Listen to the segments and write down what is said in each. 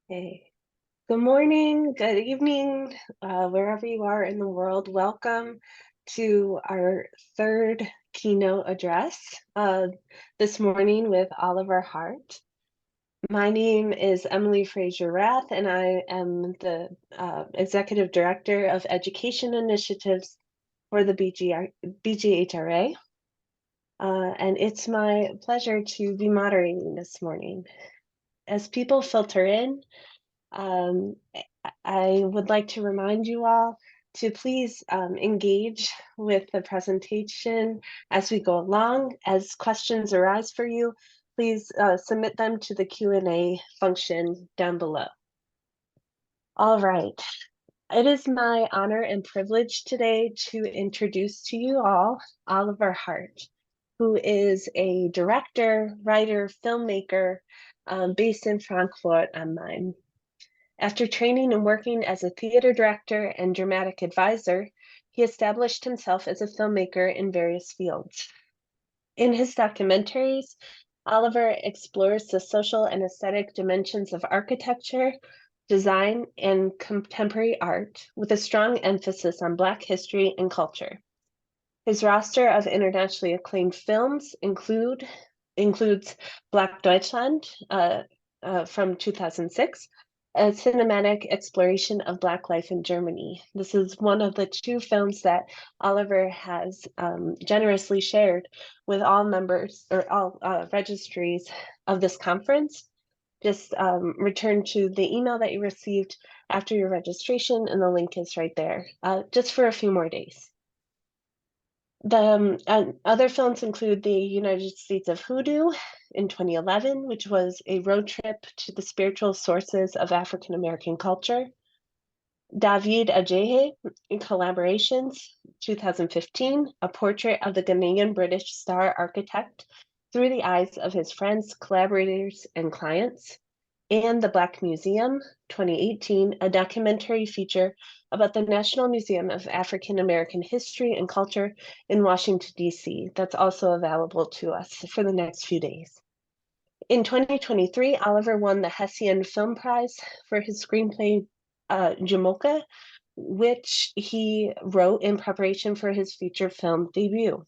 Hey, good morning, good evening, wherever you are in the world. Welcome to our third keynote address this morning with Oliver Hardt. My name is Emily Frazier-Rath, and I am the Executive Director of Education Initiatives for the BGHRA. And it's my pleasure to be moderating this morning. As people filter in, um, I would like to remind you all to please engage with the presentation as we go along. As questions arise for you, please submit them to the Q&A function down below. All right. It is my honor and privilege today to introduce to you all Oliver Hardt, who is a director, writer, filmmaker based in Frankfurt am Main. After training and working as a theater director and dramatic advisor, he established himself as a filmmaker in various fields. In his documentaries, Oliver explores the social and aesthetic dimensions of architecture, design, and contemporary art, with a strong emphasis on Black history and culture. His roster of internationally acclaimed films includes Black Deutschland from 2006, a cinematic exploration of Black life in Germany. This is one of the two films that Oliver has generously shared with all members or all registries of this conference. Just return to the email that you received after your registration, and the link is right there, just for a few more days. The other films include The United States of Hoodoo in 2011, which was a road trip to the spiritual sources of African American culture. David Adjaye in Collaborations, 2015, a portrait of the Ghanaian British star architect through the eyes of his friends, collaborators, and clients. And The Black Museum, 2018, a documentary feature about the National Museum of African American History and Culture in Washington, D.C. That's also available to us for the next few days. In 2023, Oliver won the Hessian Film Prize for his screenplay, Jamoka, which he wrote in preparation for his feature film debut.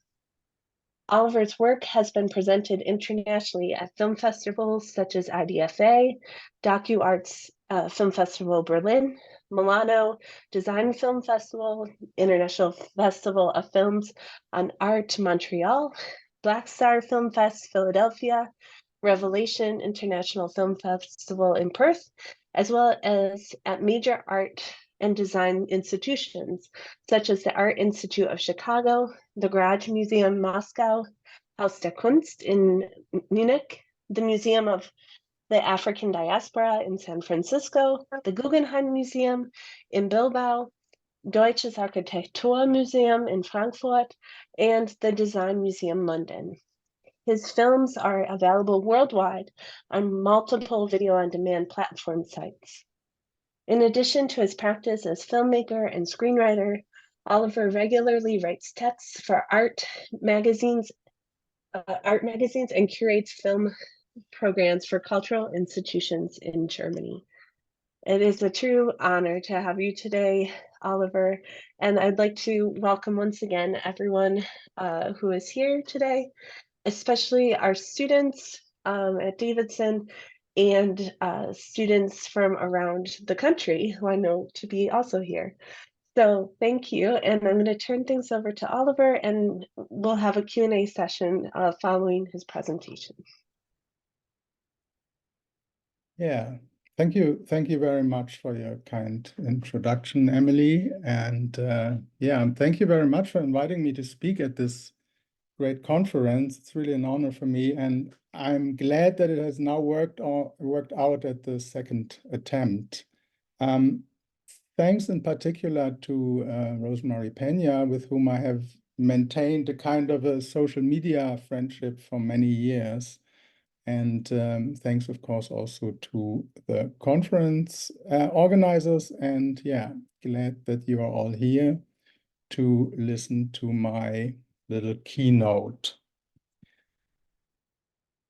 Oliver's work has been presented internationally at film festivals such as IDFA, DocuArts Film Festival Berlin, Milano Design Film Festival, International Festival of Films on Art Montreal, Black Star Film Fest Philadelphia, Revelation International Film Festival in Perth, as well as at major art and design institutions, such as the Art Institute of Chicago, the Garage Museum Moscow, Haus der Kunst in Munich, the Museum of the African Diaspora in San Francisco, the Guggenheim Museum in Bilbao, Deutsches Architekturmuseum in Frankfurt, and the Design Museum London. His films are available worldwide on multiple video-on-demand platform sites. In addition to his practice as filmmaker and screenwriter, Oliver regularly writes texts for art magazines and curates film programs for cultural institutions in Germany. It is a true honor to have you today, Oliver, and I'd like to welcome once again everyone who is here today, especially our students at Davidson and students from around the country who I know to be also here. So thank you, and I'm going to turn things over to Oliver, and we'll have a Q&A session following his presentation. Yeah, thank you. Thank you very much for your kind introduction, Emily. And yeah, thank you very much for inviting me to speak at this great conference. It's really an honor for me, and I'm glad that it has now worked out at the second attempt. Thanks in particular to Rosemary Pena, with whom I have maintained a kind of a social media friendship for many years. And thanks, of course, also to the conference organizers. And yeah, glad that you are all here to listen to my little keynote.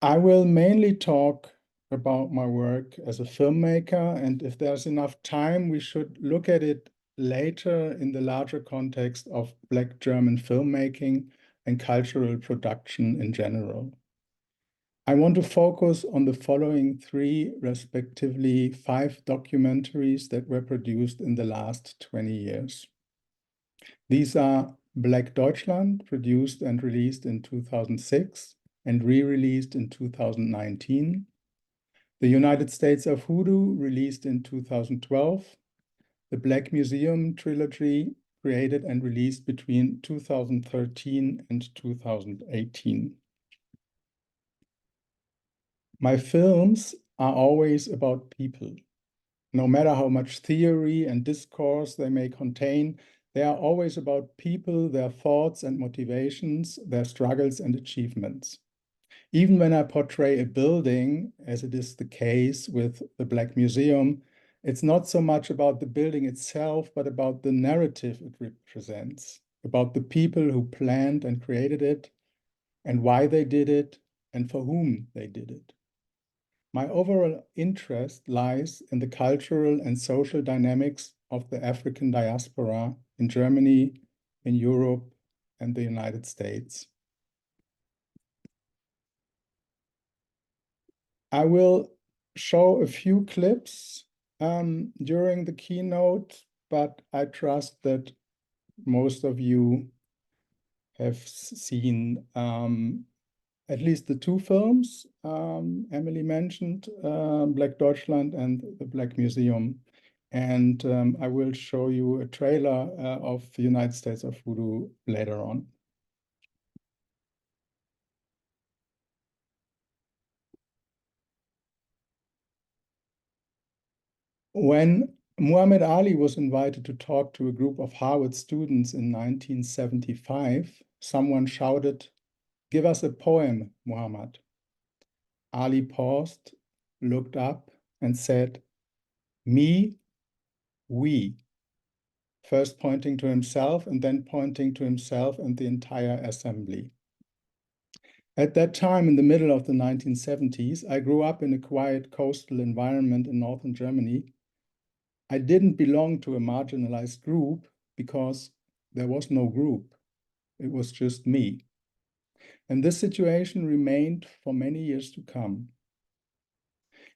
I will mainly talk about my work as a filmmaker, and if there's enough time, we should look at it later in the larger context of Black German filmmaking and cultural production in general. I want to focus on the following three, respectively 5 documentaries that were produced in the last 20 years. These are Black Deutschland, produced and released in 2006 and re-released in 2019. The United States of Hoodoo, released in 2012. The Black Museum trilogy, created and released between 2013 and 2018. My films are always about people. No matter how much theory and discourse they may contain, they are always about people, their thoughts and motivations, their struggles and achievements. Even when I portray a building, as it is the case with the Black Museum, it's not so much about the building itself, but about the narrative it represents, about the people who planned and created it, and why they did it, and for whom they did it. My overall interest lies in the cultural and social dynamics of the African diaspora in Germany, in Europe, and the United States. I will show a few clips during the keynote, but I trust that most of you have seen at least the 2 films Emily mentioned, Black Deutschland and the Black Museum. And I will show you a trailer of the United States of Voodoo later on. When Muhammad Ali was invited to talk to a group of Harvard students in 1975, someone shouted, "Give us a poem, Muhammad." Ali paused, looked up, and said, "Me, we," first pointing to himself and then pointing to himself and the entire assembly. At that time, in the middle of the 1970s, I grew up in a quiet coastal environment in northern Germany. I didn't belong to a marginalized group because there was no group. It was just me. And this situation remained for many years to come.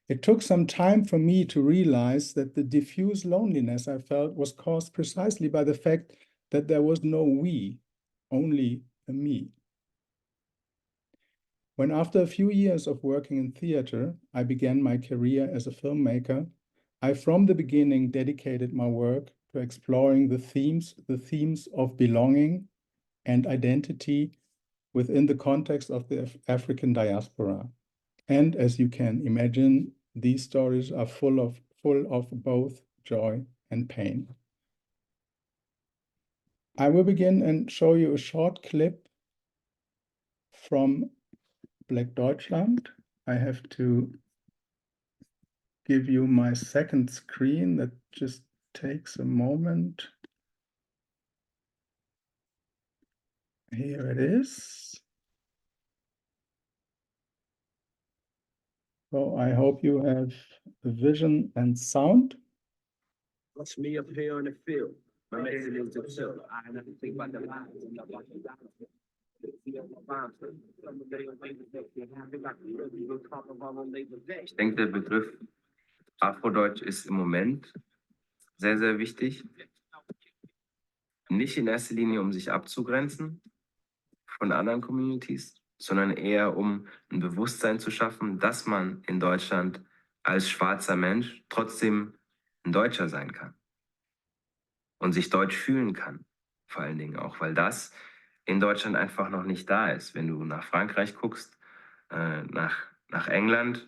It took some time for me to realize that the diffuse loneliness I felt was caused precisely by the fact that there was no we, only a me. When after a few years of working in theater, I began my career as a filmmaker, I from the beginning dedicated my work to exploring the themes of belonging and identity within the context of the African diaspora. And as you can imagine, these stories are full of both joy and pain. I will begin and show you a short clip from Black Deutschland. I have to give you my second screen. That just takes a moment. Here it is. So I hope you have the vision and sound. That's me up here on the field. My name is himself. I have to think about the lives and about the lives. Ich denke, der Begriff Afrodeutsch ist im Moment sehr, sehr wichtig. Nicht in erster Linie, um sich abzugrenzen von anderen Communities, sondern eher um ein Bewusstsein zu schaffen, dass man in Deutschland als schwarzer Mensch trotzdem ein Deutscher sein kann und sich deutsch fühlen kann, vor allen Dingen auch, weil das in Deutschland einfach noch nicht da ist. Wenn du nach Frankreich guckst, nach England,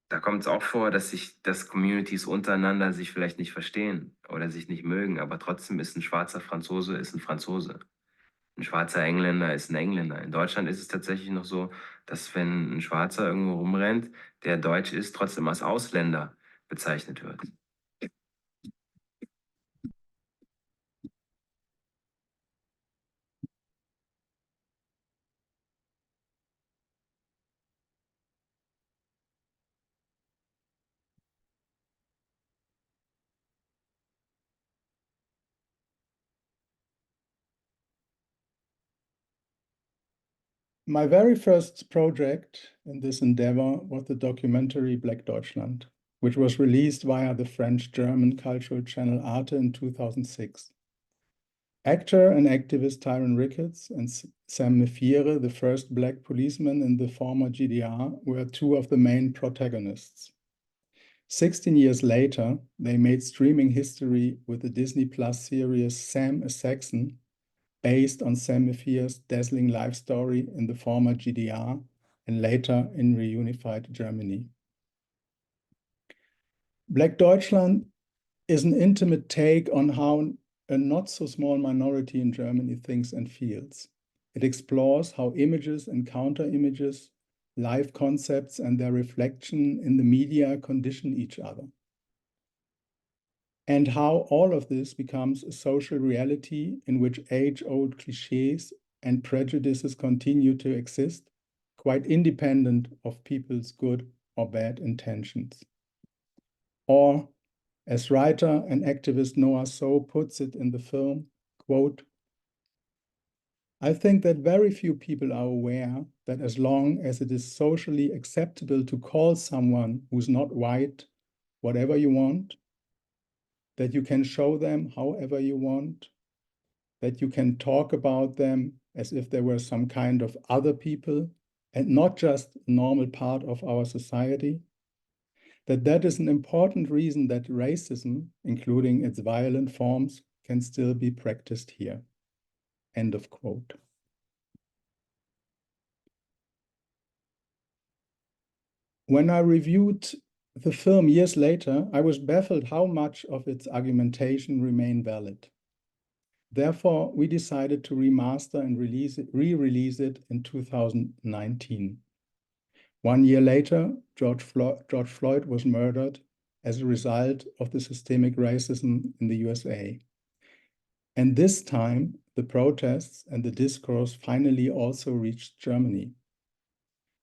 da kommt es auch vor, dass Communities untereinander sich vielleicht nicht verstehen oder sich nicht mögen, aber trotzdem ist ein schwarzer Franzose ein Franzose. Ein schwarzer Engländer ist ein Engländer. In Deutschland ist es tatsächlich noch so, dass wenn ein Schwarzer irgendwo rumrennt, der deutsch ist, trotzdem als Ausländer bezeichnet wird. My very first project in this endeavor was the documentary Black Deutschland, which was released via the French-German cultural channel Arte in 2006. Actor and activist Tyron Ricketts and Sam Mefiere, the first Black policeman in the former GDR, were two of the main protagonists. 16 years later, they made streaming history with the Disney Plus series Sam a Saxon, based on Sam Mefiere's dazzling life story in the former GDR and later in reunified Germany. Black Deutschland is an intimate take on how a not so small minority in Germany thinks and feels. It explores how images and counter-images, life concepts and their reflection in the media condition each other, and how all of this becomes a social reality in which age-old cliches and prejudices continue to exist, quite independent of people's good or bad intentions. Or, as writer and activist Noah So puts it in the film, quote, "I think that very few people are aware that as long as it is socially acceptable to call someone who's not white whatever you want, that you can show them however you want, that you can talk about them as if they were some kind of other people and not just a normal part of our society, that is an important reason that racism, including its violent forms, can still be practiced here." End of quote. When I reviewed the film years later, I was baffled how much of its argumentation remained valid. Therefore, we decided to remaster and re-release it in 2019. 1 year later, George Floyd was murdered as a result of the systemic racism in the USA. And this time, the protests and the discourse finally also reached Germany.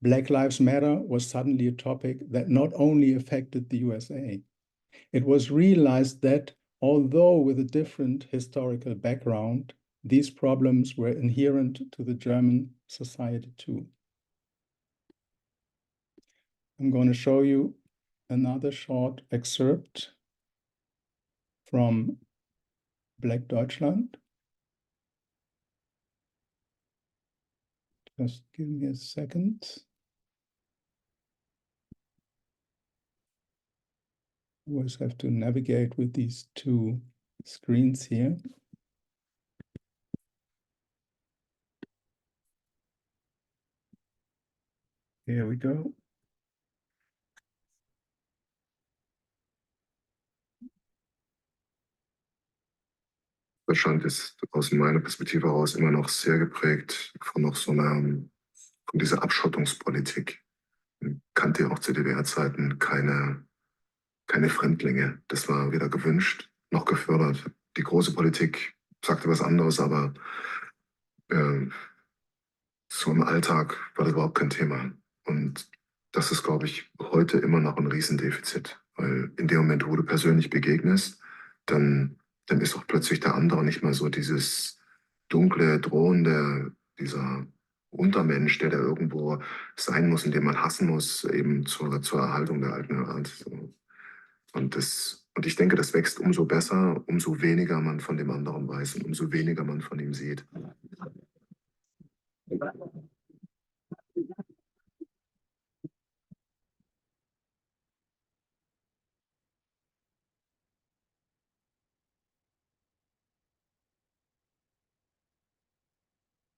Black Lives Matter was suddenly a topic that not only affected the USA. It was realized that, although with a different historical background, these problems were inherent to the German society too. I'm going to show you another short excerpt from Black Deutschland. Just give me a second. Always have to navigate with these two screens here. Here we go. Deutschland ist aus meiner Perspektive heraus immer noch sehr geprägt von noch so von dieser Abschottungspolitik. Man kannte ja auch zu DDR-Zeiten keine Fremdlinge. Das war weder gewünscht noch gefördert. Die große Politik sagte was anderes, aber so im Alltag war das überhaupt kein Thema. Und das ist, glaube ich, heute immer noch ein Riesendefizit. Weil in dem Moment, wo du persönlich begegnest, dann ist auch plötzlich der andere nicht mehr so dieses dunkle, drohende, dieser Untermensch, der da irgendwo sein muss, in dem man hassen muss, eben zur Erhaltung der alten Art. So. Und ich denke, das wächst umso besser, umso weniger man von dem anderen weiß und umso weniger man von ihm sieht.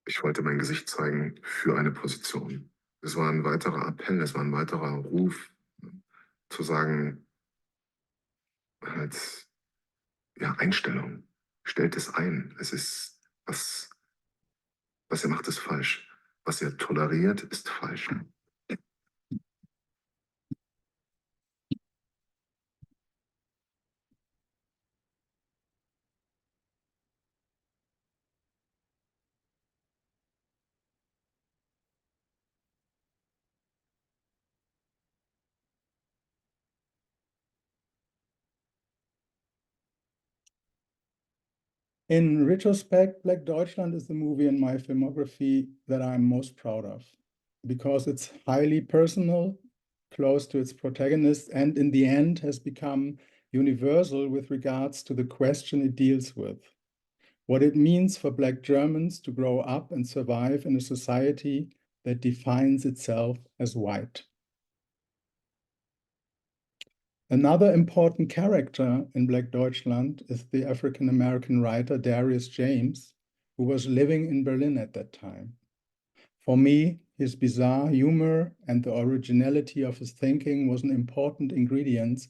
Ich wollte mein Gesicht zeigen für eine Position. Es war ein weiterer Appell, es war ein weiterer Ruf, zu sagen, halt, ja, Einstellung, stellt es ein. Es ist, was ihr macht, ist falsch. Was ihr toleriert, ist falsch. In retrospect, Black Deutschland is the movie in my filmography that I'm most proud of because it's highly personal, close to its protagonist, and in the end has become universal with regards to the question it deals with. What it means for Black Germans to grow up and survive in a society that defines itself as white. Another important character in Black Deutschland is the African-American writer Darius James, who was living in Berlin at that time. For me, his bizarre humor and the originality of his thinking was an important ingredient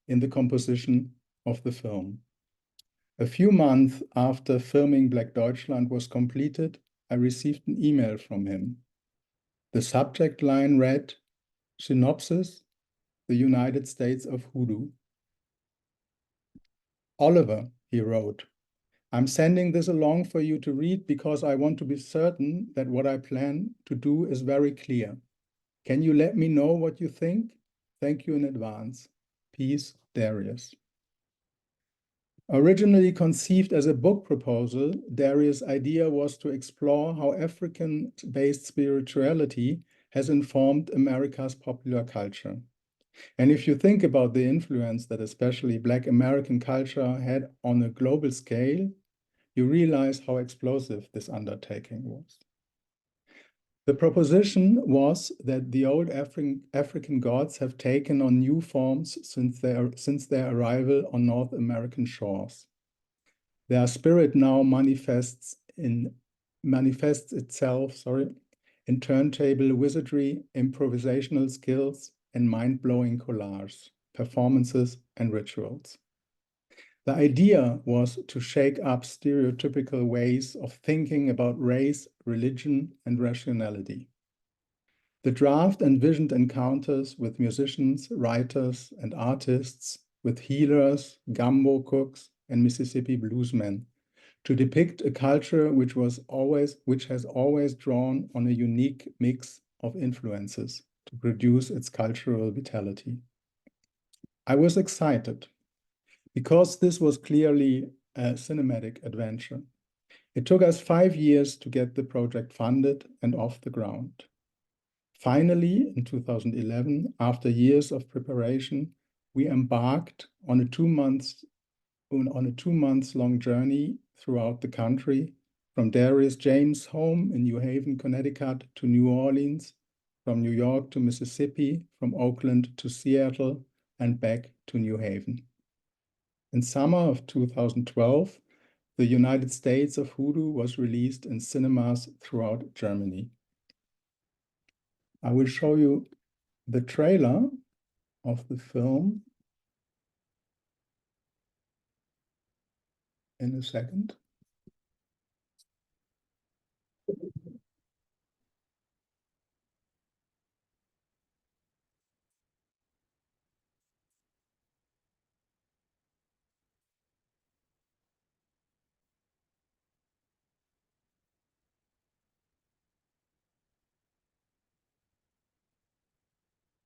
in the composition of the film. A few months after filming Black Deutschland was completed, I received an email from him. The subject line read, "Synopsis, the United States of Hoodoo." "Oliver," he wrote, "I'm sending this along for you to read because I want to be certain that what I plan to do is very clear. Can you let me know what you think? Thank you in advance. Peace, Darius." Originally conceived as a book proposal, Darius' idea was to explore how African-based spirituality has informed America's popular culture. And if you think about the influence that especially Black American culture had on a global scale, you realize how explosive this undertaking was. The proposition was that the old African gods have taken on new forms since their arrival on North American shores. Their spirit now manifests itself in turntable wizardry, improvisational skills, and mind-blowing collages, performances, and rituals. The idea was to shake up stereotypical ways of thinking about race, religion, and rationality. The draft envisioned encounters with musicians, writers, and artists, with healers, gumbo cooks, and Mississippi bluesmen, to depict a culture which has always drawn on a unique mix of influences to produce its cultural vitality. I was excited because this was clearly a cinematic adventure. It took us 5 years to get the project funded and off the ground. Finally, in 2011, after years of preparation, we embarked on a 2 months long journey throughout the country, from Darius James' home in New Haven, Connecticut to New Orleans, from New York to Mississippi, from Oakland to Seattle, and back to New Haven. In summer of 2012, The United States of Hoodoo was released in cinemas throughout Germany. I will show you the trailer of the film in a second.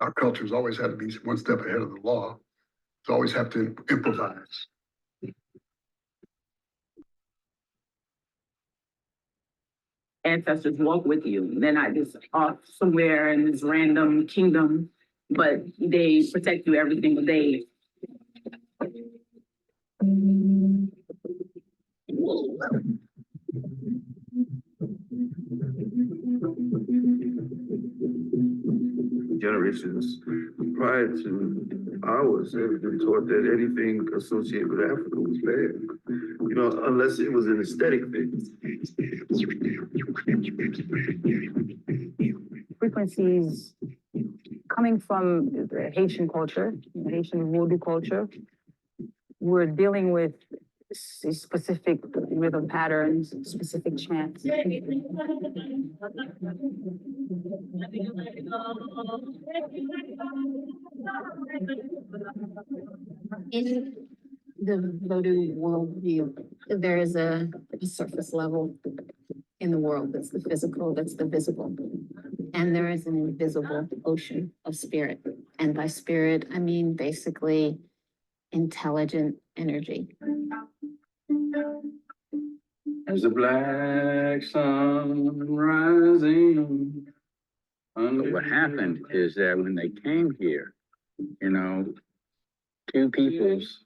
Our culture's always had to be one step ahead of the law. It's always have to improvise. Ancestors walk with you. They're not just off somewhere in this random kingdom, but they protect you every single day. Generations prior to ours have been taught that anything associated with Africa was bad, you know, unless it was an aesthetic thing. Frequencies coming from the Haitian culture, the Haitian voodoo culture, we're dealing with specific rhythm patterns, specific chants. In the voodoo worldview, there is a surface level in the world that's the physical, that's the visible. And there is an invisible ocean of spirit. And by spirit, I mean basically intelligent energy. As the black sun rising. But what happened is that when they came here, you know, two peoples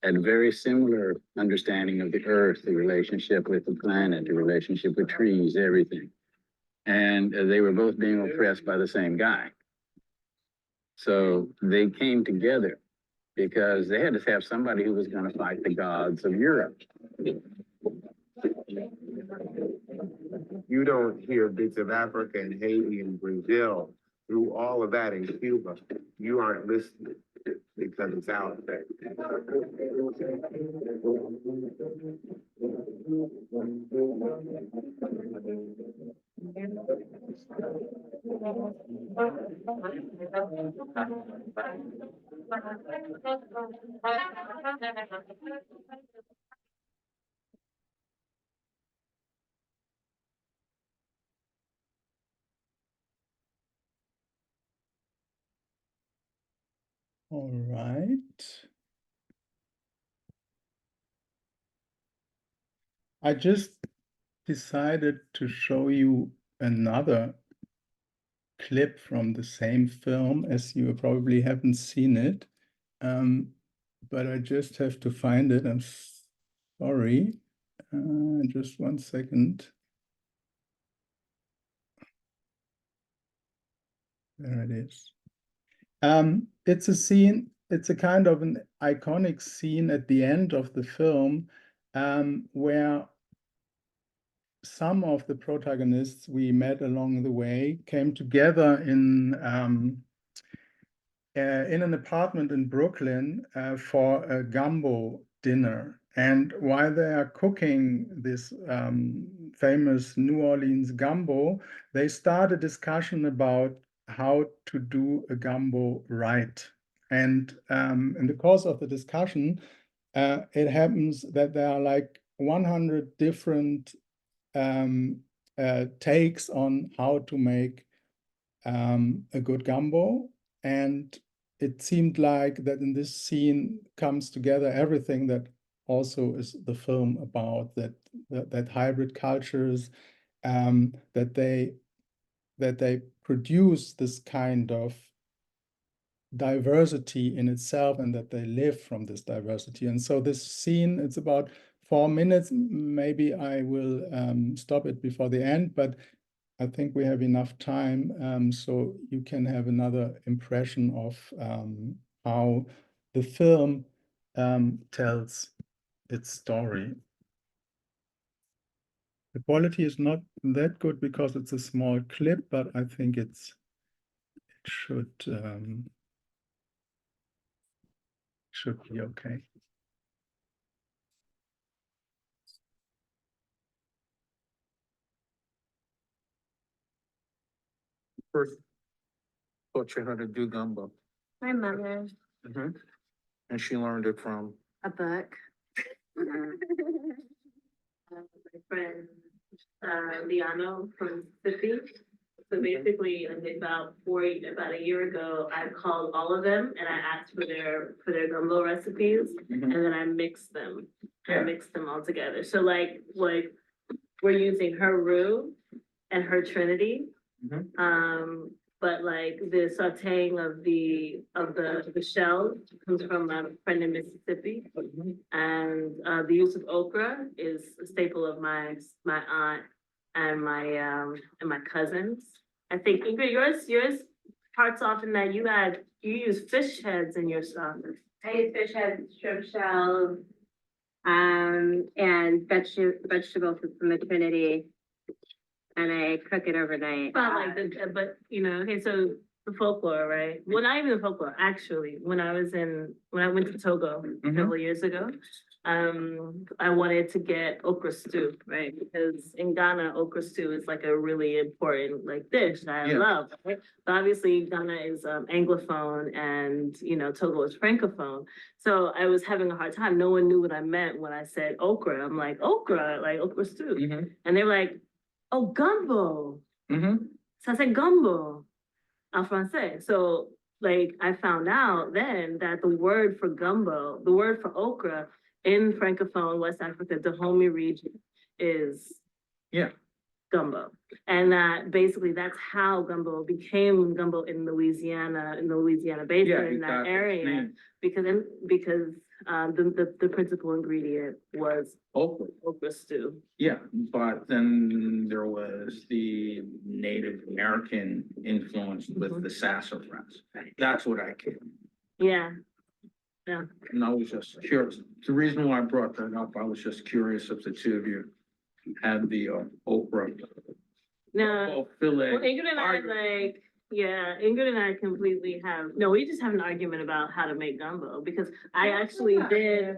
had very similar understanding of the earth, the relationship with the planet, the relationship with trees, everything. And they were both being oppressed by the same guy. So they came together because they had to have somebody who was going to fight the gods of Europe. You don't hear bits of Africa and Haiti and Brazil through all of that in Cuba. You aren't listening because it's out there. All right. I just decided to show you another clip from the same film, as you probably haven't seen it. But I just have to find it. I'm sorry. Just 1 second. There it is. It's a scene, it's a kind of an iconic scene at the end of the film, where some of the protagonists we met along the way came together in an apartment in Brooklyn for a gumbo dinner. And while they are cooking this famous New Orleans gumbo, they start a discussion about how to do a gumbo right. And in the course of the discussion, it happens that there are like 100 different takes on how to make a good gumbo. And it seemed like that in this scene comes together everything that also is the film about, that hybrid cultures, that they produce this kind of diversity in itself, and that they live from this diversity. And so this scene, it's about 4 minutes. Maybe I will stop it before the end, but I think we have enough time, so you can have another impression of how the film tells its story. The quality is not that good because it's a small clip, but I think it should be okay. First taught you how to do gumbo. My mother. And she learned it from? A book. My friend, Liano from Mississippi. So basically, about a year ago, I called all of them and I asked for their gumbo recipes, and then I mixed them. I mixed them all together. So like we're using her roux and her Trinity. But like the sauteing of the shell comes from a friend in Mississippi, and the use of okra is a staple of my aunt and my cousins. I think Ingrid, yours parts off in that you use fish heads in your sauce. I use fish heads, shrimp shells, and vegetables from the Trinity. And I cook it overnight. But you know, okay, so the folklore, right? Well, not even the folklore, actually. When I went to Togo several years ago, I wanted to get okra stew, right? Because in Ghana, okra stew is like a really important dish that I love. Right? But obviously Ghana is Anglophone and Togo is Francophone. So I was having a hard time. No one knew what I meant when I said okra. I'm like, okra, like okra stew. And they were like, oh, gumbo. So I said gumbo en français. So I found out then that the word for gumbo, the word for okra in Francophone West Africa, Dahomey region, is Yeah. gumbo. And that basically that's how gumbo became gumbo in the Louisiana basin, in that area. Because the principal ingredient was okra stew. Yeah, but then there was the Native American influence with the sassafras. That's what I came. Yeah. Yeah. And I was just curious. The reason why I brought that up, I was just curious if the two of you had the okra. No. Filet. Well, Ingrid and Ingrid and I completely we just have an argument about how to make gumbo, because I actually did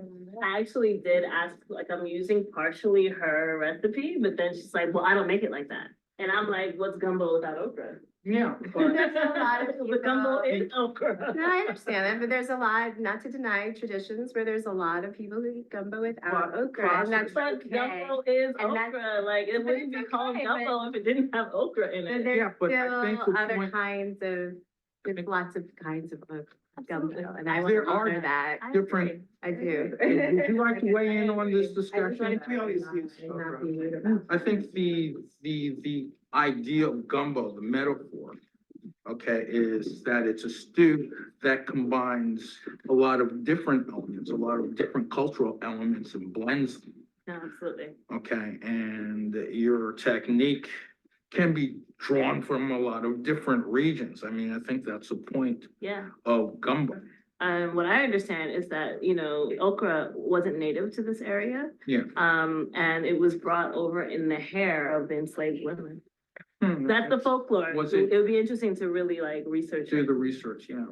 ask, like, I'm using partially her recipe, but then she's like, well, I don't make it like that. And I'm like, what's gumbo without okra? Yeah. There's a lot of The gumbo is okra. No, I understand that, but there's a lot, not to deny traditions, where there's a lot of people who eat gumbo without okra, and that's But okay. gumbo is And that's- okra, like, it but wouldn't it's be called okay, gumbo if it didn't have okra in But it. there's Yeah, but I think still the other point- kinds of, there's lots of kinds of gumbo, and I want There to are honor that. different. I do. Would you like to weigh in on this I just discussion? wanted to not be- I think the idea of gumbo, the metaphor, okay, is that it's a stew that combines a lot of different elements, a lot of different cultural elements and blends them, No, absolutely. okay? And your technique can be drawn from a lot of different regions. I mean, I think that's the point Yeah. of gumbo. What I understand is that, okra wasn't native to this area. Yeah. And it was brought over in the hair of the enslaved women. Hmm. That's the folklore. Was It it- would be interesting to really research Do it. the research, yeah.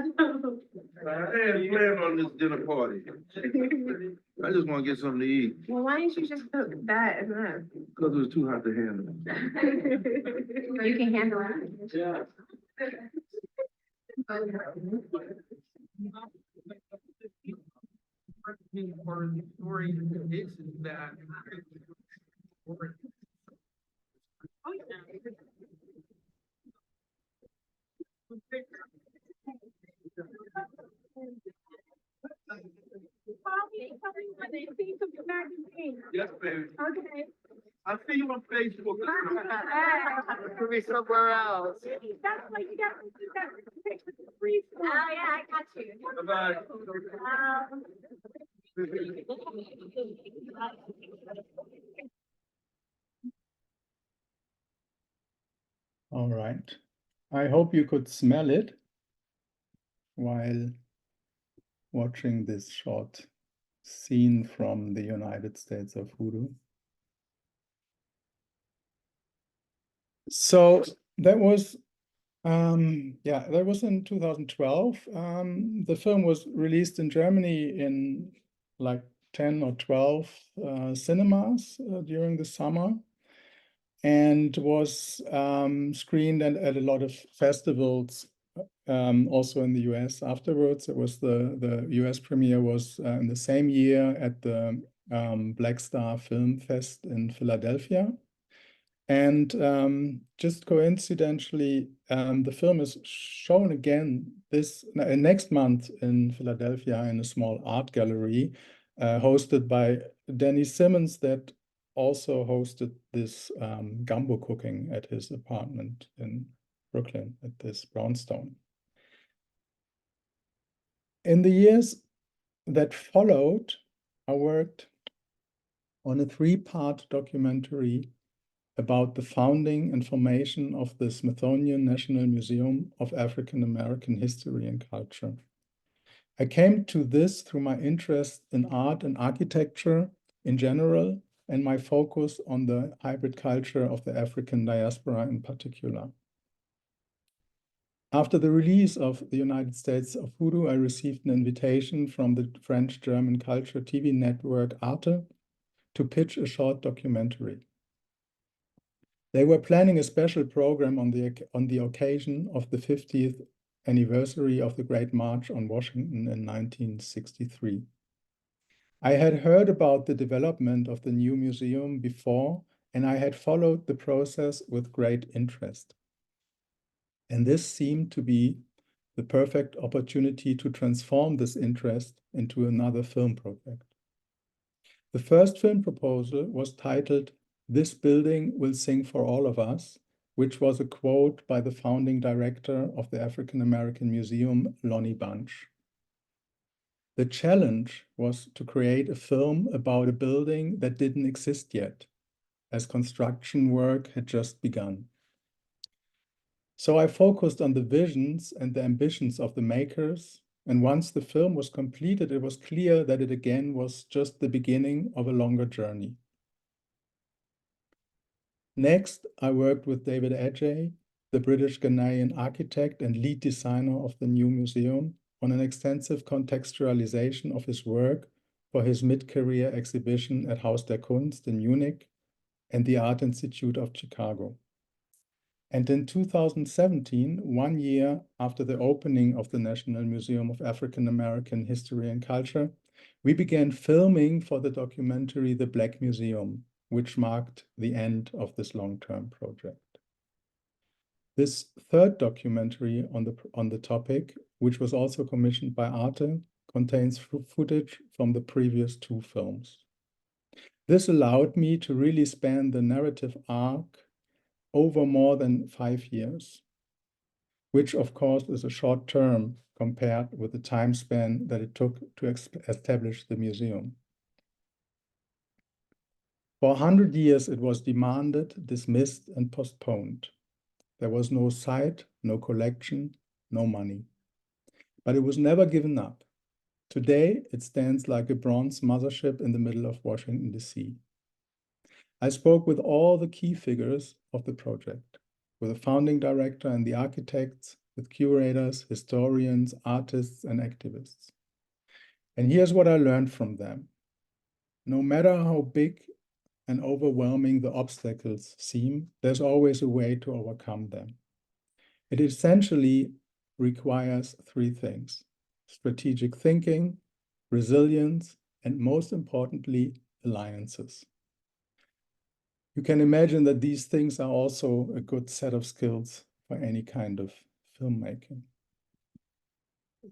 I ain't planning on this dinner party. I just wanna get something to eat, Well, why didn't you just cook that and that? cause it was too hot to handle. You can handle it. Yeah. Yes, baby. Okay. I'll see you on Facebook. Could be somewhere else. That's like, you got free. Oh, yeah, I got you. Bye-bye. All right. I hope you could smell it while watching this short scene from the United States of Voodoo. So that was, that was in 2012. The film was released in Germany in like 10 or 12 cinemas during the summer, and was screened at a lot of festivals, also in the US afterwards. It was the US premiere was in the same year at the Black Star Film Fest in Philadelphia. And just coincidentally, the film is shown again next month in Philadelphia in a small art gallery hosted by Danny Simmons, that also hosted this gumbo cooking at his apartment in Brooklyn at this brownstone. In the years that followed, I worked on a 3-part documentary about the founding and formation of the Smithsonian National Museum of African American History and Culture. I came to this through my interest in art and architecture in general, and my focus on the hybrid culture of the African diaspora in particular. After the release of the United States of Voodoo, I received an invitation from the French-German culture TV network Arte to pitch a short documentary. They were planning a special program on the occasion of the 50th anniversary of the Great March on Washington in 1963. I had heard about the development of the new museum before, and I had followed the process with great interest. And this seemed to be the perfect opportunity to transform this interest into another film project. The first film proposal was titled, "This Building Will Sing for All of Us," which was a quote by the founding director of the African American Museum, Lonnie Bunch. The challenge was to create a film about a building that didn't exist yet, as construction work had just begun. So I focused on the visions and the ambitions of the makers, and once the film was completed, it was clear that it again was just the beginning of a longer journey. Next, I worked with David Adjaye, the British Ghanaian architect and lead designer of the new museum, on an extensive contextualization of his work for his mid-career exhibition at Haus der Kunst in Munich and the Art Institute of Chicago. And in 2017, 1 year after the opening of the National Museum of African American History and Culture, we began filming for the documentary The Black Museum, which marked the end of this long-term project. This third documentary on the topic, which was also commissioned by Arte, contains footage from the previous 2 films. This allowed me to really span the narrative arc over more than 5 years, which of course is a short term compared with the time span that it took to establish the museum. For 100 years, it was demanded, dismissed, and postponed. There was no site, no collection, no money. But it was never given up. Today, it stands like a bronze mothership in the middle of Washington, D.C. I spoke with all the key figures of the project, with the founding director and the architects, with curators, historians, artists, and activists. And here's what I learned from them. No matter how big and overwhelming the obstacles seem, there's always a way to overcome them. It essentially requires 3 things: strategic thinking, resilience, and most importantly, alliances. You can imagine that these things are also a good set of skills for any kind of filmmaking.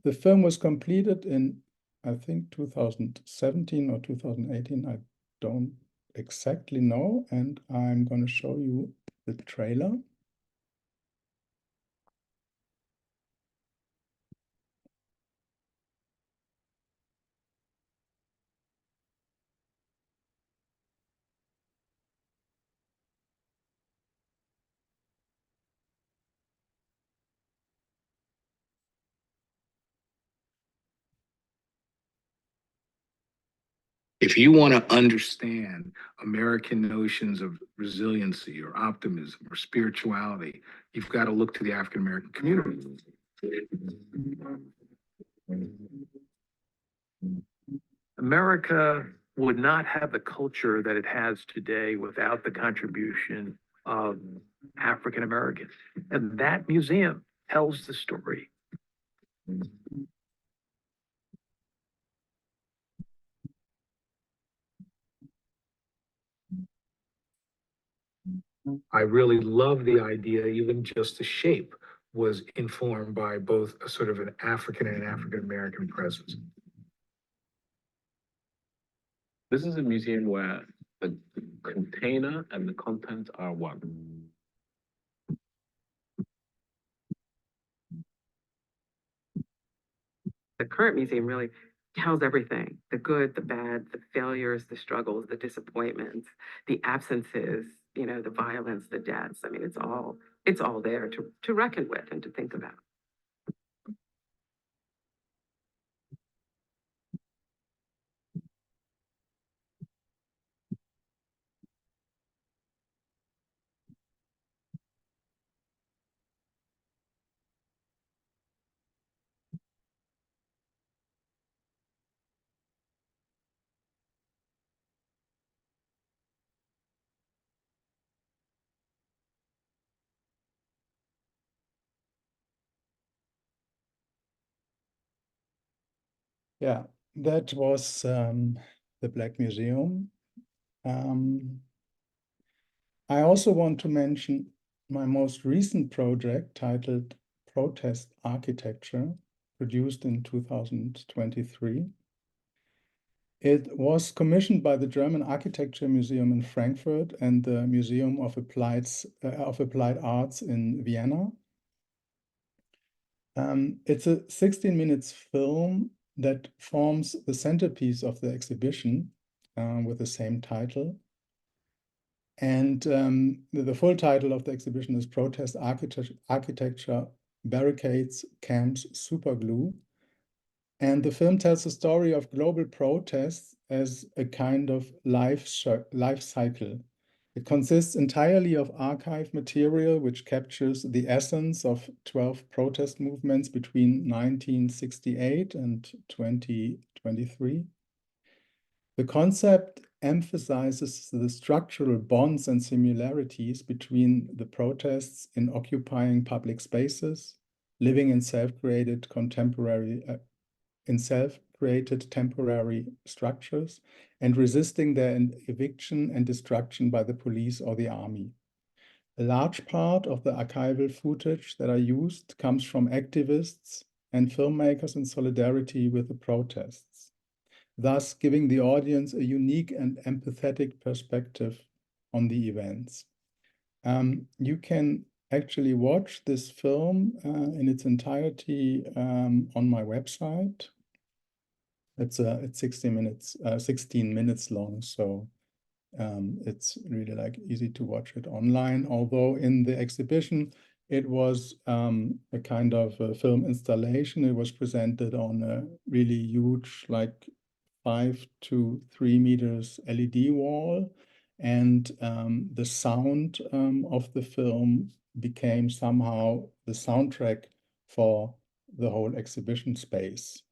The film was completed in, I think, 2017 or 2018. I don't exactly know, and I'm going to show you the trailer. If you want to understand American notions of resiliency or optimism or spirituality, you've got to look to the African American community. America would not have the culture that it has today without the contribution of African Americans. And that museum tells the story. I really love the idea, even just the shape was informed by both a sort of an African and an African American presence. This is a museum where the container and the content are one. The current museum really tells everything: the good, the bad, the failures, the struggles, the disappointments, the absences, the violence, the deaths. I mean, it's all there to reckon with and to think about. Yeah, that was the Black Museum. I also want to mention my most recent project, titled Protest Architecture, produced in 2023. It was commissioned by the German Architecture Museum in Frankfurt and the Museum of Applied Arts in Vienna. It's a 16 minutes film that forms the centerpiece of the exhibition with the same title. And the full title of the exhibition is Protest Architecture, Barricades, Camps, Superglue. And the film tells the story of global protests as a kind of life cycle. It consists entirely of archive material, which captures the essence of 12 protest movements between 1968 and 2023. The concept emphasizes the structural bonds and similarities between the protests in occupying public spaces, living in self-created temporary structures, and resisting their eviction and destruction by the police or the army. A large part of the archival footage that are used comes from activists and filmmakers in solidarity with the protests, thus giving the audience a unique and empathetic perspective on the events. You can actually watch this film in its entirety on my website. It's 16 minutes long, so it's really like easy to watch it online. Although in the exhibition, it was a kind of a film installation. It was presented on a really huge, like 5 to 3 meters LED wall, and the sound of the film became somehow the soundtrack for the whole exhibition space.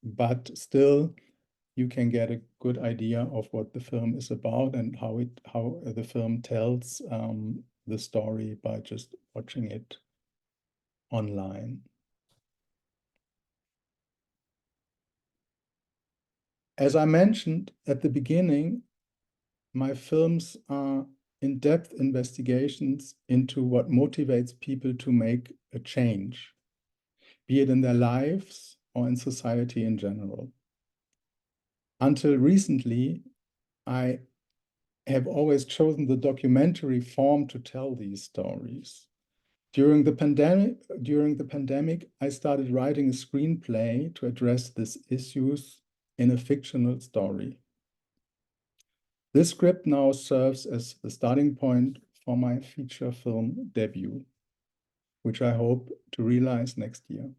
But still, you can get a good idea of what the film is about and how the film tells the story by just watching it online. As I mentioned at the beginning, my films are in-depth investigations into what motivates people to make a change, be it in their lives or in society in general. Until recently, I have always chosen the documentary form to tell these stories. During the pandemic, I started writing a screenplay to address these issues in a fictional story. This script now serves as the starting point for my feature film debut, which I hope to realize next year.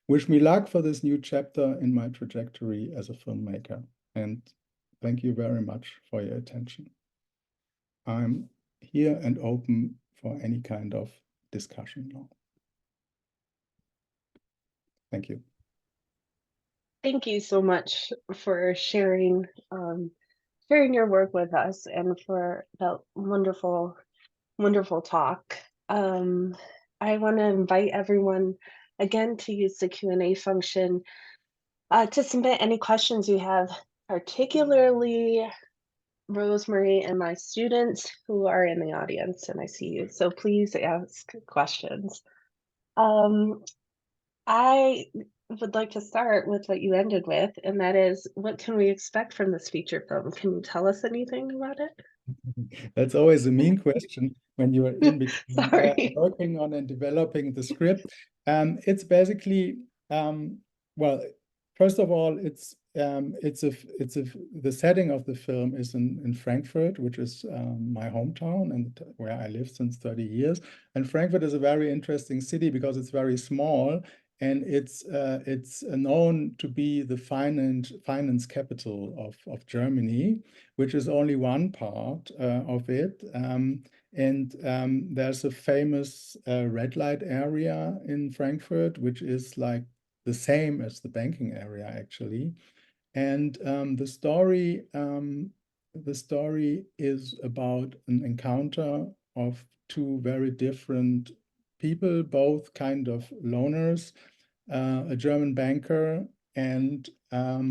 Wish me luck for this new chapter in my trajectory as a filmmaker, and thank you very much for your attention. I'm here and open for any kind of discussion now. Thank you. Thank you so much for sharing your work with us and for that wonderful talk. I want to invite everyone again to use the Q&A function to submit any questions you have, particularly Rosemary and my students who are in the audience, and I see you. So please ask questions. I would like to start with what you ended with, and that is, what can we expect from this feature film? Can you tell us anything about it? That's always a mean question when you are in between working on and developing the script. It's basically, well, first of all, the setting of the film is in Frankfurt, which is my hometown and where I lived since 30 years. And Frankfurt is a very interesting city because it's very small, and it's known to be the finance capital of Germany, which is only one part of it. There's a famous red light area in Frankfurt, which is like the same as the banking area, actually. And the story is about an encounter of two very different people, both kind of loners, a German banker and a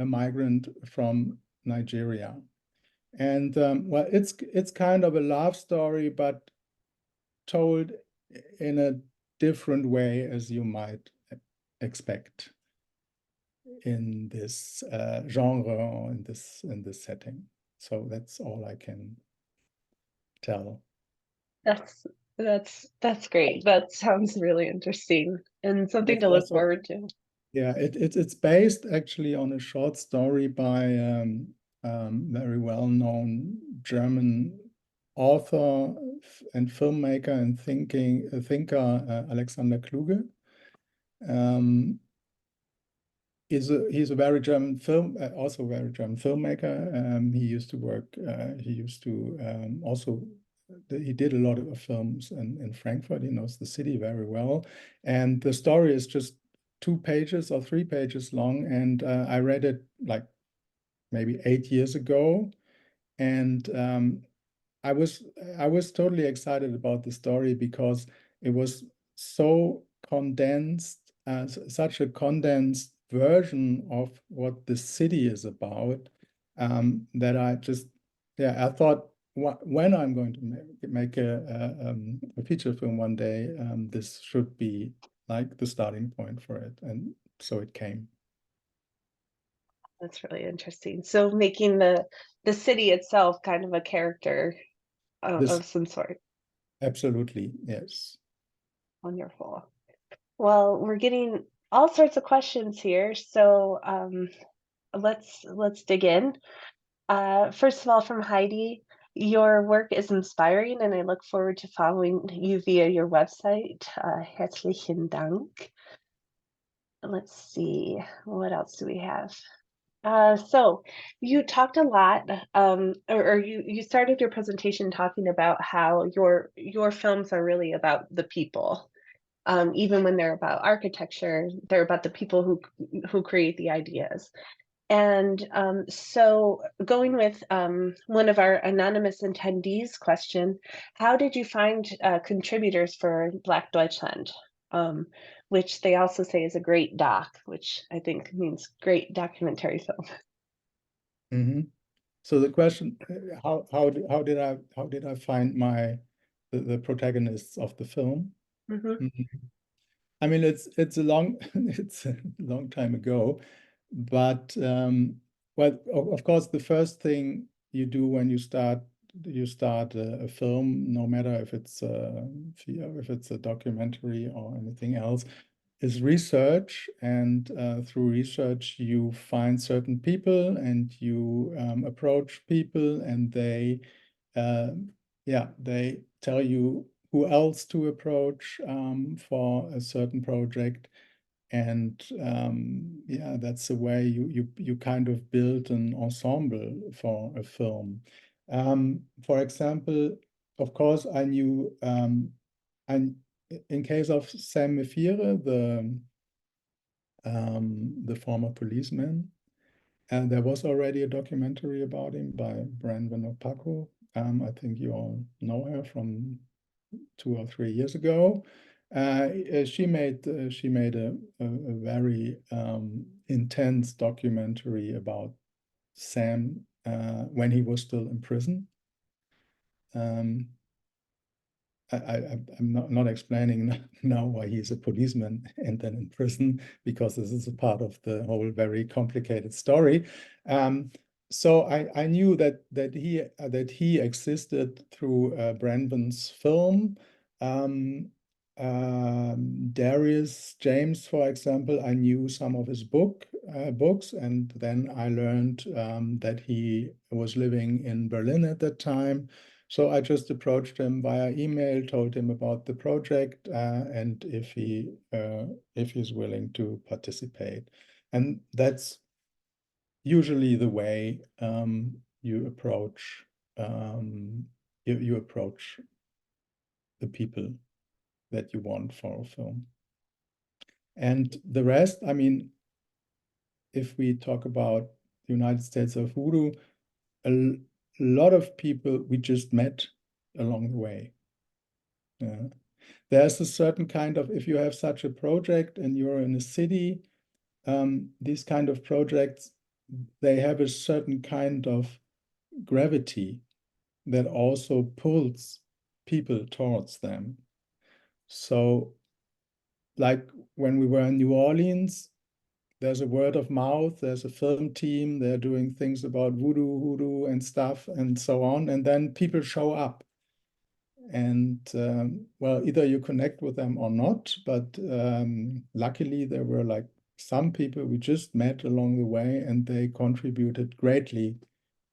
migrant from Nigeria. And well, it's kind of a love story, but told in a different way as you might expect in this genre or in this setting. So that's all I can tell. That's great. That sounds really interesting and something to look forward to. Yeah, it's based actually on a short story by very well-known German author and filmmaker and thinker Alexander Kluge. He's a very German also very German filmmaker. He used to work. He did a lot of films in Frankfurt. He knows the city very well, and the story is just 2 pages or 3 pages long. And I read it like maybe 8 years ago, and I was totally excited about the story because it was so condensed, such a condensed version of what the city is about, that I thought when I'm going to make a feature film one day, this should be like the starting point for it, and so it came. That's really interesting. So making the city itself kind of a character of some sort. Absolutely, yes. Wonderful. Well, we're getting all sorts of questions here, so let's dig in. First of all, from Heidi, your work is inspiring, and I look forward to following you via your website. Herzlichen Dank. Let's see, what else do we have? So you talked a lot, or you started your presentation talking about how your films are really about the people. Even when they're about architecture, they're about the people who create the ideas. And so going with one of our anonymous attendees question, how did you find contributors for Black Deutschland? Which they also say is a great doc, which I think means great documentary film. Mm-hmm. So the question, how did I find the protagonists of the film? Mm-hmm. I mean, it's a long time ago, but well, of course, the first thing you do when you start a film, no matter if it's a documentary or anything else, is research. And through research, you find certain people and you approach people, and they tell you who else to approach for a certain project. And that's the way you kind of build an ensemble for a film. For example, of course, I knew, in case of Sam Mefire, the former policeman, and there was already a documentary about him by Brandon Opaco. I think you all know her from 2 or 3 years ago. She made a very intense documentary about Sam when he was still in prison. I'm not explaining now why he's a policeman and then in prison, because this is a part of the whole very complicated story. So I knew that he existed through Brandon's film. Darius James, for example, I knew some of his books, and then I learned that he was living in Berlin at that time. So I just approached him via email, told him about the project, and if he's willing to participate. And that's usually the way you approach you approach the people that you want for a film. And the rest, I mean, if we talk about the United States of Voodoo, a lot of people we just met along the way. There's a certain kind of, if you have such a project and you're in a city, these kind of projects, they have a certain kind of gravity that also pulls people towards them. So like when we were in New Orleans, there's a word of mouth, there's a film team, they're doing things about voodoo, hoodoo and stuff and so on. And then people show up. And well, either you connect with them or not, but luckily there were like some people we just met along the way and they contributed greatly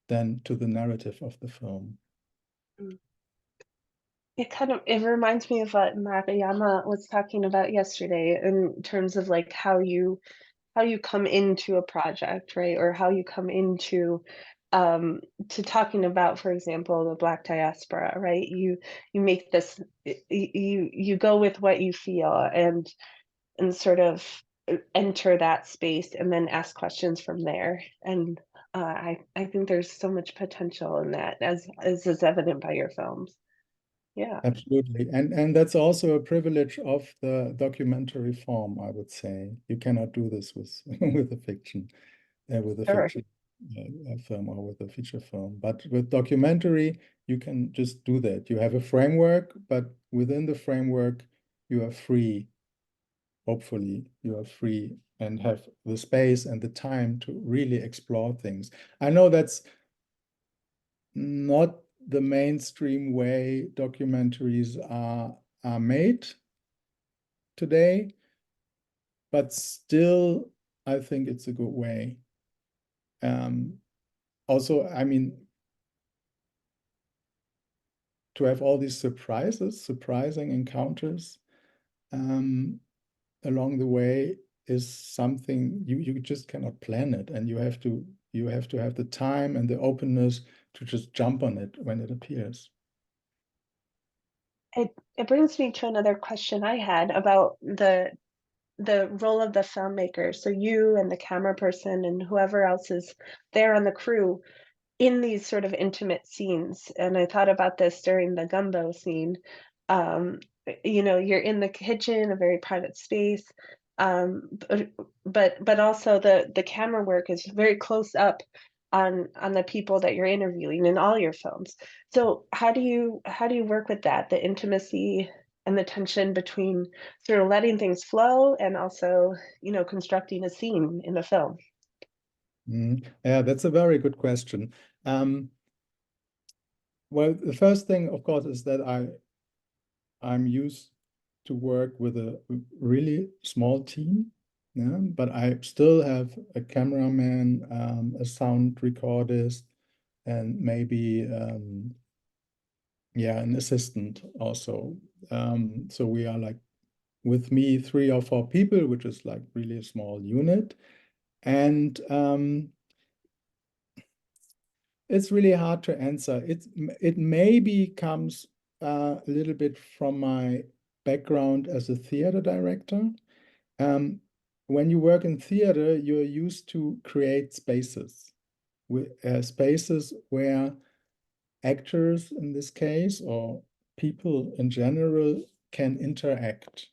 then to the narrative of the film. It reminds me of what Mariyama was talking about yesterday in terms of like how you come into a project, right? Or how you come into to talking about, for example, the Black diaspora, right? You make this, you go with what you feel and sort of enter that space and then ask questions from there. And I think there's so much potential in that, as is evident by your films. Yeah. Absolutely. And that's also a privilege of the documentary form, I would say. You cannot do this with with a fiction, with a Sure. fiction film or with a feature film. But with documentary, you can just do that. You have a framework, but within the framework, you are free. Hopefully, you are free and have the space and the time to really explore things. I know that's not the mainstream way documentaries are made today, but still, I think it's a good way. Also, I mean, to have all these surprising encounters along the way is something you just cannot plan it, and you have to have the time and the openness to just jump on it when it appears. It brings me to another question I had about the role of the filmmaker. So you and the camera person and whoever else is there on the crew in these sort of intimate scenes. And I thought about this during the gumbo scene. You know, you're in the kitchen, a very private space. But also the camera work is very close up on the people that you're interviewing in all your films. So how do you work with that, the intimacy and the tension between sort of letting things flow and also, you know, constructing a scene in a film? Yeah, that's a very good question. Well, the first thing, of course, is that I'm used to work with a really small team, yeah, but I still have a cameraman, a sound recordist, and maybe yeah, an assistant also. So we are like, with me, 3 or 4 people, which is like really a small unit. And it's really hard to answer. It maybe comes a little bit from my background as a theater director. When you work in theater, you're used to create spaces, spaces where actors, in this case, or people in general, can interact.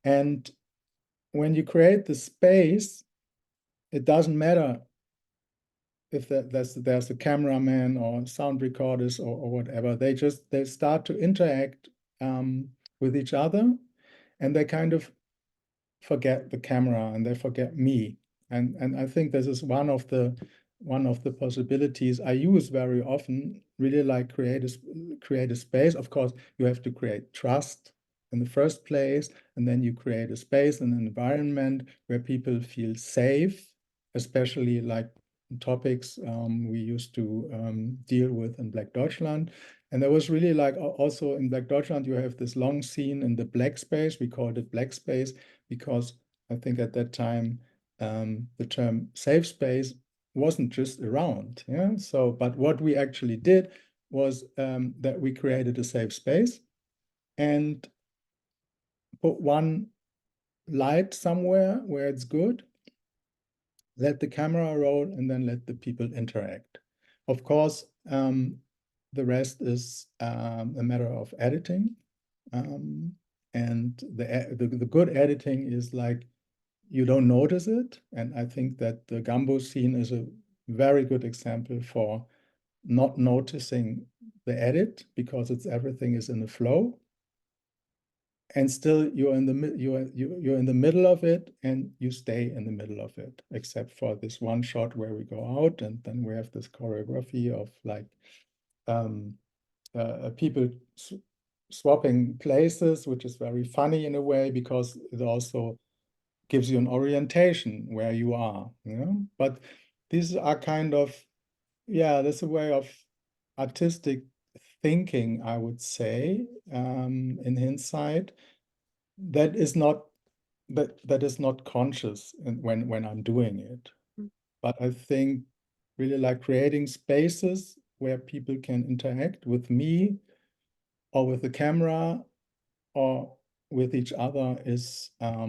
And when you create the space, it doesn't matter if there's a cameraman or sound recorders or whatever. They start to interact with each other, and they kind of forget the camera and they forget me. And I think this is one of the possibilities I use very often. Really, like create a space. Of course, you have to create trust in the first place, and then you create a space and an environment where people feel safe, especially like topics we used to deal with in Black Deutschland. And there was really like also in Black Deutschland, you have this long scene in the black space. We called it black space because I think at that time the term safe space wasn't just around. Yeah. So, but what we actually did was that we created a safe space and put one light somewhere where it's good, let the camera roll, and then let the people interact. Of course, the rest is a matter of editing. And the good editing is like, you don't notice it. And I think that the gumbo scene is a very good example for not noticing the edit because everything is in the flow, and still you're in the middle of it, and you stay in the middle of it, except for this one shot where we go out, and then we have this choreography of like people swapping places, which is very funny in a way because it also gives you an orientation where you are, you know? But these are kind of, yeah, that's a way of artistic thinking, I would say, in hindsight, that is not conscious when I'm doing it. But I think really like creating spaces where people can interact with me or with the camera or with each other is a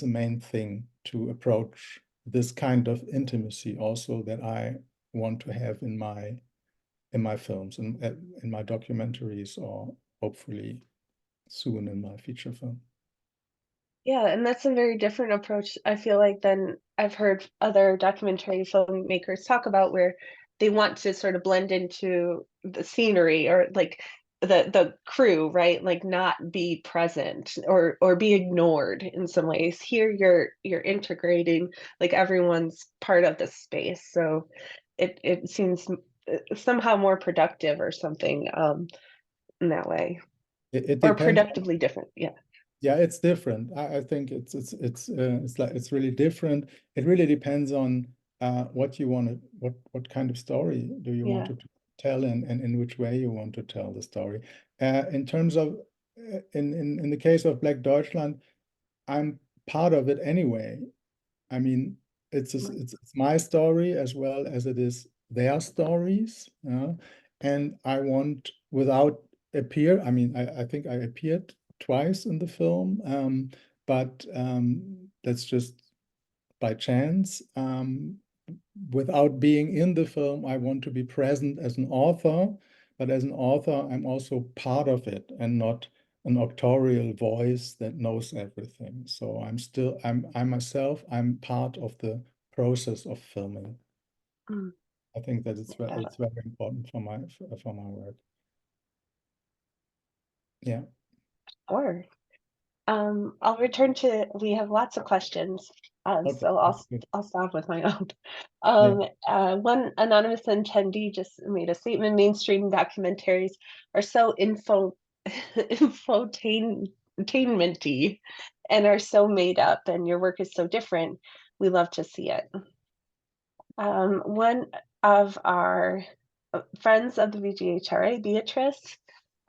main thing to approach this kind of intimacy also that I want to have in my films and in my documentaries, or hopefully soon in my feature film. Yeah, and that's a very different approach, I feel like, than I've heard other documentary filmmakers talk about, where they want to sort of blend into the scenery or like the crew, right? Like not be present or be ignored in some ways. Here you're integrating, like everyone's part of the space. So it seems somehow more productive or something in that way. It Or depends. productively different, yeah. Yeah, it's different. I think it's really different. It really depends on what you want to, what kind of story do you want Yeah. to tell, and in which way you want to tell the story. In terms of in the case of Black Deutschland, I'm part of it anyway. I mean, it's my story as well as it is their stories, and I want, without appear, I mean, I think I appeared twice in the film, but that's just by chance. Without being in the film, I want to be present as an author, but as an author, I'm also part of it and not an authorial voice that knows everything. So I myself, I'm part of the process of filming. I think that it's very important for my work. Yeah. Sure. I'll return to, we have lots of questions, Okay, so I'll stop with my own. One anonymous attendee just made a statement: mainstream documentaries are so infotainmenty and are so made up, and your work is so different. We love to see it. One of our friends of the BGHRA, Beatrice,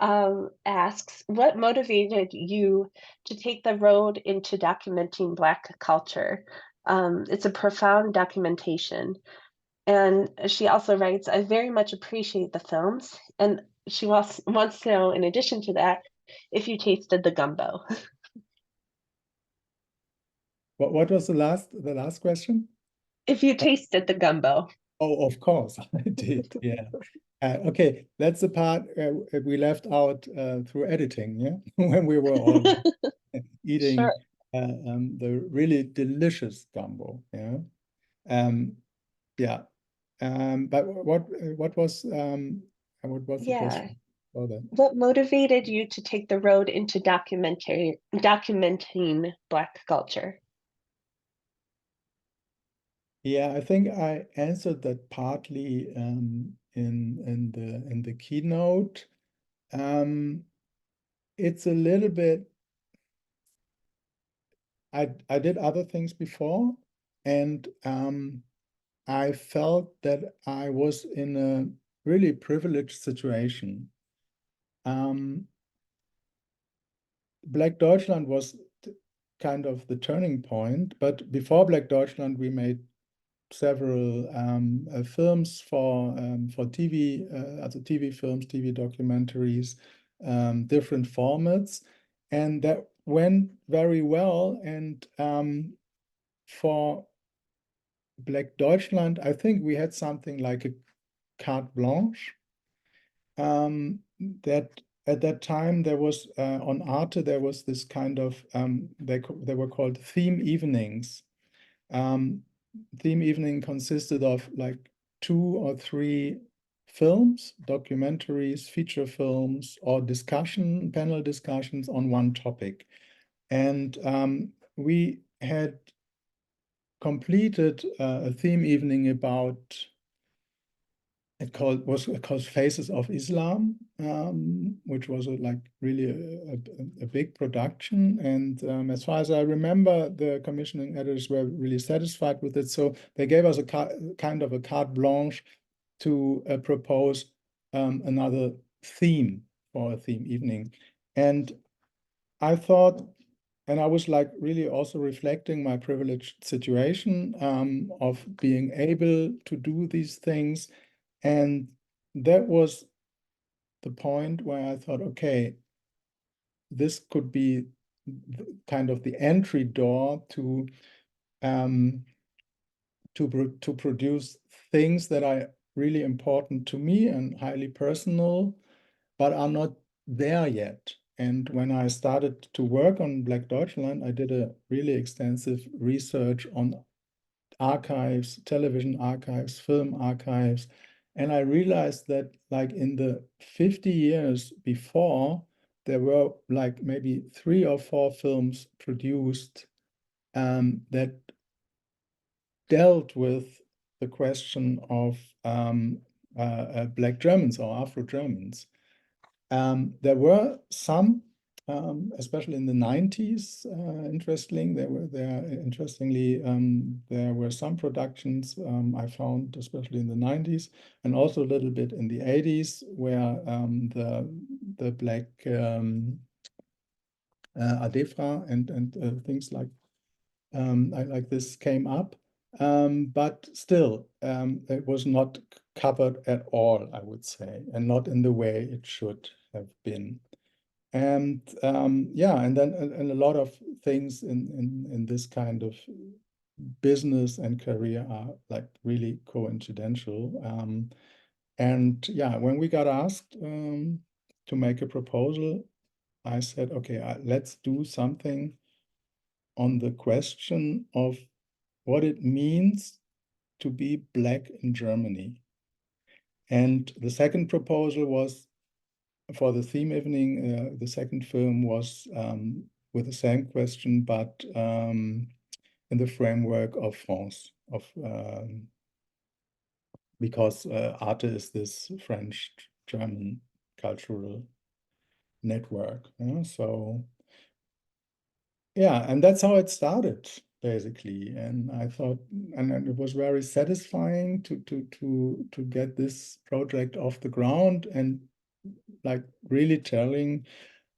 asks, what motivated you to take the road into documenting Black culture? It's a profound documentation. And she also writes, I very much appreciate the films. And she wants to know, in addition to that, if you tasted the gumbo. What was the last question? If you tasted the gumbo. Oh, of course, I did. Yeah. Okay, that's the part we left out through editing, yeah, when we were all eating the really delicious gumbo, yeah. Yeah. But what was the question for that? What motivated you to take the road into documenting Black culture? Yeah, I think I answered that partly in the keynote. It's a little bit. I did other things before, and I felt that I was in a really privileged situation. Black Deutschland was kind of the turning point, but before Black Deutschland, we made several films for TV, also TV films, TV documentaries, different formats, and that went very well. And for Black Deutschland, I think we had something like a carte blanche. That at that time there was on Arte there was this kind of they were called theme evenings. Theme evening consisted of like 2 or 3 films, documentaries, feature films, or panel discussions on one topic. And we had completed a theme evening about, it was called Faces of Islam, which was really a big production. And as far as I remember, the commissioning editors were really satisfied with it. So they gave us a kind of a carte blanche to propose another theme for a theme evening. And I thought, and I was really also reflecting my privileged situation of being able to do these things. And that was the point where I thought, okay, this could be kind of the entry door to produce things that are really important to me and highly personal, but are not there yet. And when I started to work on Black Deutschland, I did a really extensive research on archives, television archives, film archives. And I realized that in the 50 years before, there were maybe 3 or 4 films produced that dealt with the question of Black Germans or Afro-Germans. There were some, especially in the 90s, interestingly, there were some productions I found, especially in the 90s, and also a little bit in the 80s, where the Black ADEFRA and things like this came up. But still, it was not covered at all, I would say, and not in the way it should have been. And yeah, and then and a lot of things in this kind of business and career are really coincidental. And yeah, when we got asked to make a proposal, I said, okay, let's do something on the question of what it means to be Black in Germany. And the second proposal was for the theme evening. The second film was with the same question, but in the framework of France, because Arte is this French-German cultural network. So yeah, and that's how it started, basically. And I thought, and it was very satisfying to get this project off the ground and really telling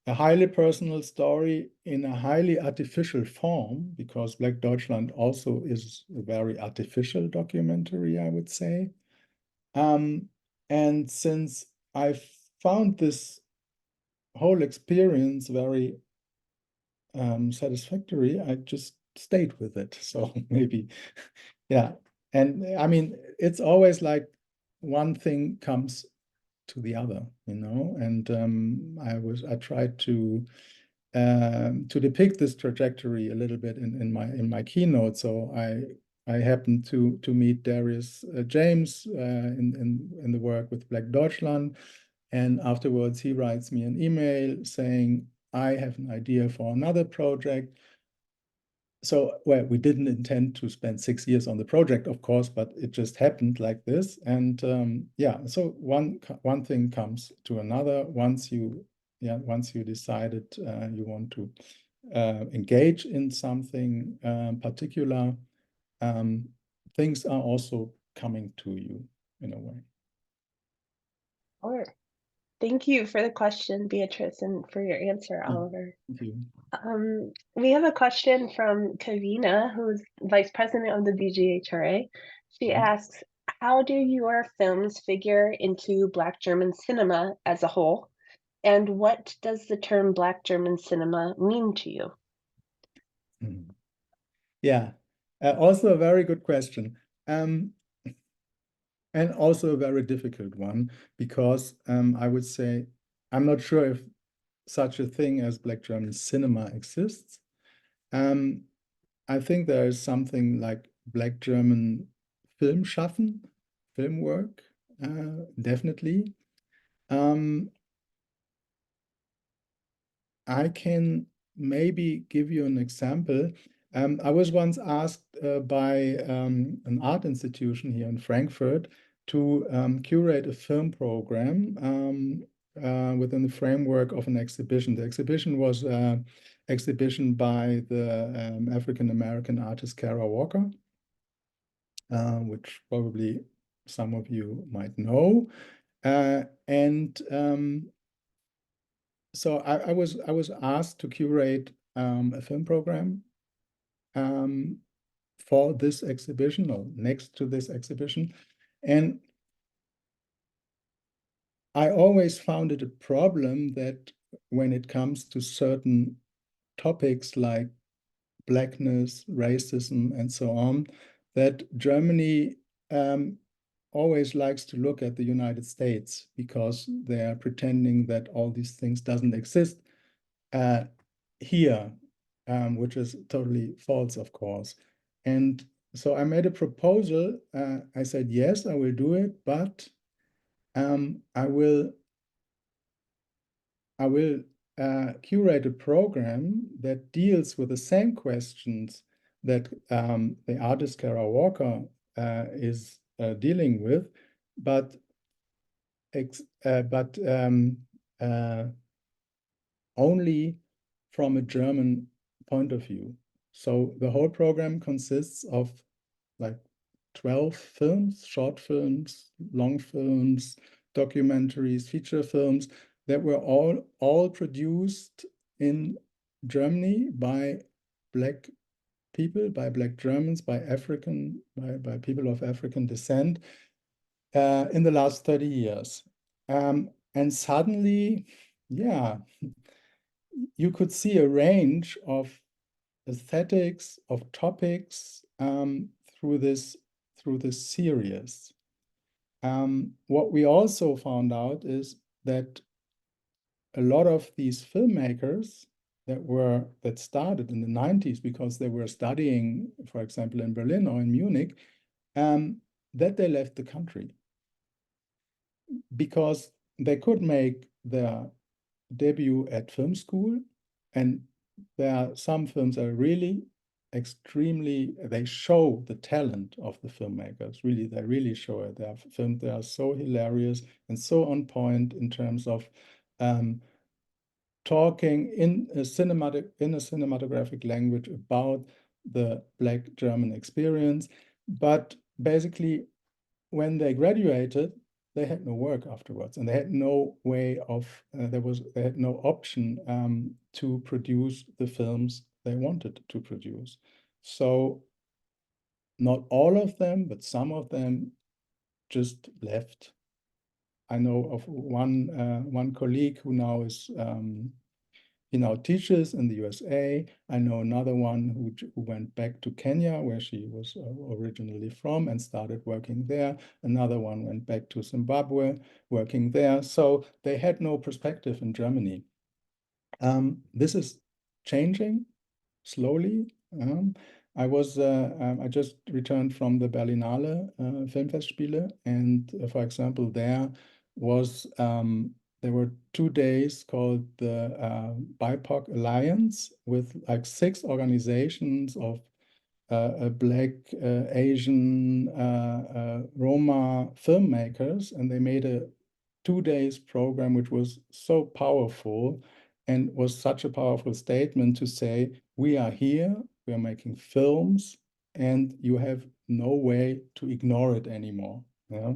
a highly personal story in a highly artificial form, because Black Deutschland also is a very artificial documentary, I would say. And since I found this whole experience very satisfactory, I just stayed with it. So maybe, yeah. And I mean, it's always one thing comes to the other, and I tried to depict this trajectory a little bit in my keynote. So I happened to meet Darius James in the work with Black Deutschland, and afterwards he writes me an email saying, I have an idea for another project. So, well, we didn't intend to spend 6 years on the project, of course, but it just happened like this. And yeah, so one thing comes to another. Once you decided you want to engage in something particular, things are also coming to you in a way. Sure. Thank you for the question, Beatrice, and for your answer, Oliver. Thank you. We have a question from Kavina, who's Vice President of the BGHRA. She asks, how do your films figure into Black German cinema as a whole? And what does the term Black German cinema mean to you? Yeah, also a very good question. And also a very difficult one, because I would say, I'm not sure if such a thing as Black German cinema exists. I think there is something like Black German Filmschaffen, film work, definitely. I can maybe give you an example. I was once asked by an art institution here in Frankfurt to curate a film program within the framework of an exhibition. The exhibition was an exhibition by the African-American artist Kara Walker, which probably some of you might know. So I was asked to curate a film program for this exhibition or next to this exhibition. And I always found it a problem that when it comes to certain topics like blackness, racism, and so on, that Germany always likes to look at the United States because they are pretending that all these things doesn't exist here, which is totally false, of course. And so I made a proposal. I said, yes, I will do it, but I will curate a program that deals with the same questions that the artist Kara Walker is dealing with, but only from a German point of view. So the whole program consists of like 12 films, short films, long films, documentaries, feature films that were all produced in Germany by Black people, by Black Germans, by people of African descent in the last 30 years. And suddenly, yeah, you could see a range of aesthetics, of topics through this series. What we also found out is that a lot of these filmmakers that started in the 90s because they were studying, for example, in Berlin or in Munich, that they left the country because they could make their debut at film school, and there are some films that are really extremely, they show the talent of the filmmakers. Really, they really show it. They are films that are so hilarious and so on point in terms of talking in a cinematographic language about the Black German experience. But basically, when they graduated, they had no work afterwards, and they had no way of they had no option to produce the films they wanted to produce. So not all of them, but some of them just left. I know of one colleague who now is he now teaches in the USA. I know another one who went back to Kenya, where she was originally from, and started working there. Another one went back to Zimbabwe, working there. So they had no perspective in Germany. This is changing slowly. I just returned from the Berlinale Filmfestspiele, and for example, there were 2 days called the BIPOC Alliance with like 6 organizations of Black, Asian, Roma filmmakers, and they made a 2 days program which was so powerful and was such a powerful statement to say, we are here, we are making films, and you have no way to ignore it anymore. Yeah.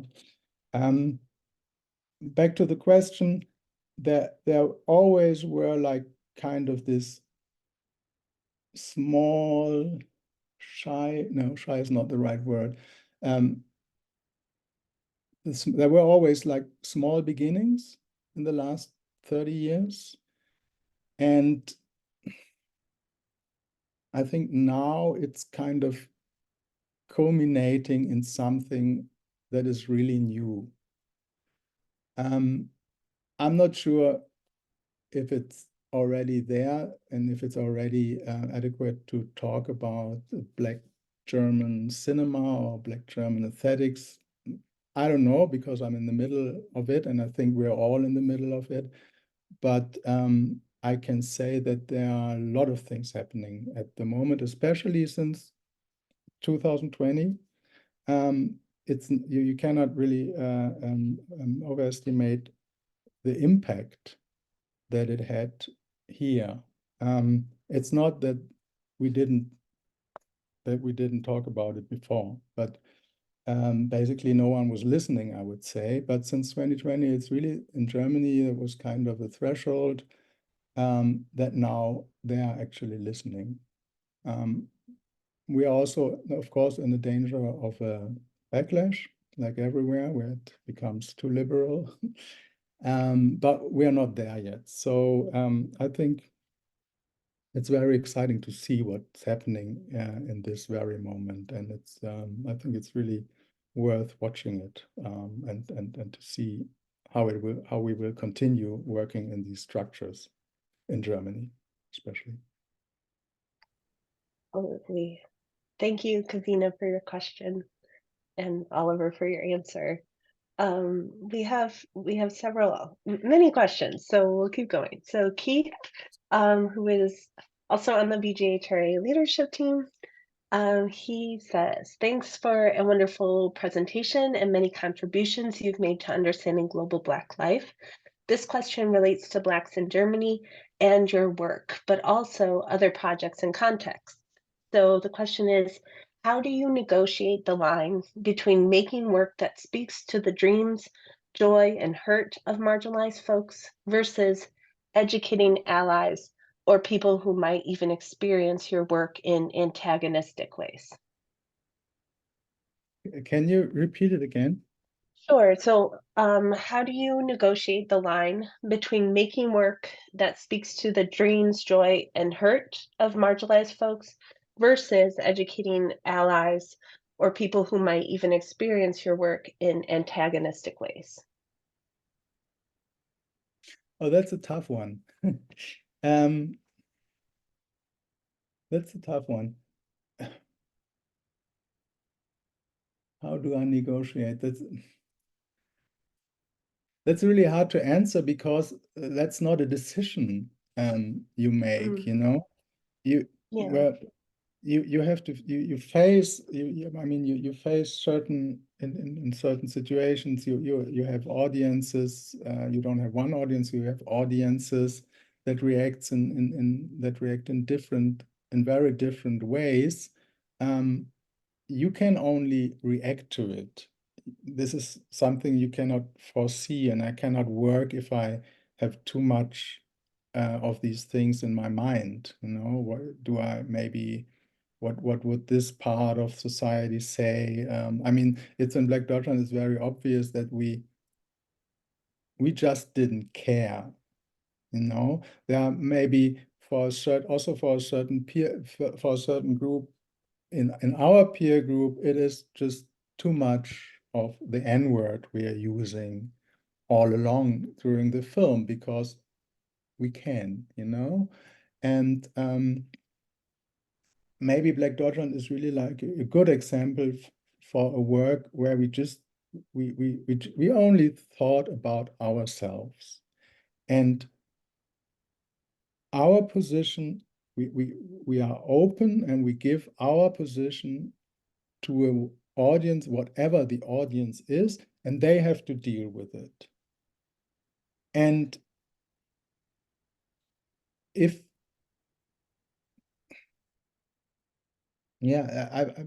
Back to the question, there always were like kind of this small, shy is not the right word. There were always like small beginnings in the last 30 years. And I think now it's kind of culminating in something that is really new. I'm not sure if it's already there and if it's already adequate to talk about Black German cinema or Black German aesthetics. I don't know, because I'm in the middle of it, and I think we're all in the middle of it. But I can say that there are a lot of things happening at the moment, especially since 2020. You cannot really overestimate the impact that it had here. It's not that we didn't talk about it before, but basically no one was listening, I would say. But since 2020, it's really, in Germany, it was kind of a threshold that now they are actually listening. We are also, of course, in the danger of a backlash, like everywhere, where it becomes too liberal. But we are not there yet. So I think it's very exciting to see what's happening in this very moment. And it's I think it's really worth watching it and to see how we will continue working in these structures in Germany, especially. Absolutely. Thank you, Kavina, for your question, and Oliver for your answer. We have many questions, so we'll keep going. So Keith, who is also on the BGHRA leadership team, he says, thanks for a wonderful presentation and many contributions you've made to understanding global Black life. This question relates to Blacks in Germany and your work, but also other projects and contexts. So the question is, how do you negotiate the line between making work that speaks to the dreams, joy, and hurt of marginalized folks versus educating allies or people who might even experience your work in antagonistic ways? Can you repeat it again? Sure. So, how do you negotiate the line between making work that speaks to the dreams, joy, and hurt of marginalized folks versus educating allies or people who might even experience your work in antagonistic ways? Oh, that's a tough one. That's a tough one. How do I negotiate? That's really hard to answer, because that's not a decision you make, you know. Well, you have to you face you face certain in certain situations you have audiences. You don't have one audience, you have audiences that react in very different ways. You can only react to it. This is something you cannot foresee, and I cannot work if I have too much of these things in my mind. You know, what would this part of society say? I mean, it's in Black Deutschland, it's very obvious that we just didn't care. You know, there are maybe for a certain group in our peer group, it is just too much of the N-word we are using all along during the film, because we can, you know. And maybe Black Deutschland is really like a good example for a work where we only thought about ourselves and our position. We are open and we give our position to an audience, whatever the audience is, and they have to deal with it. And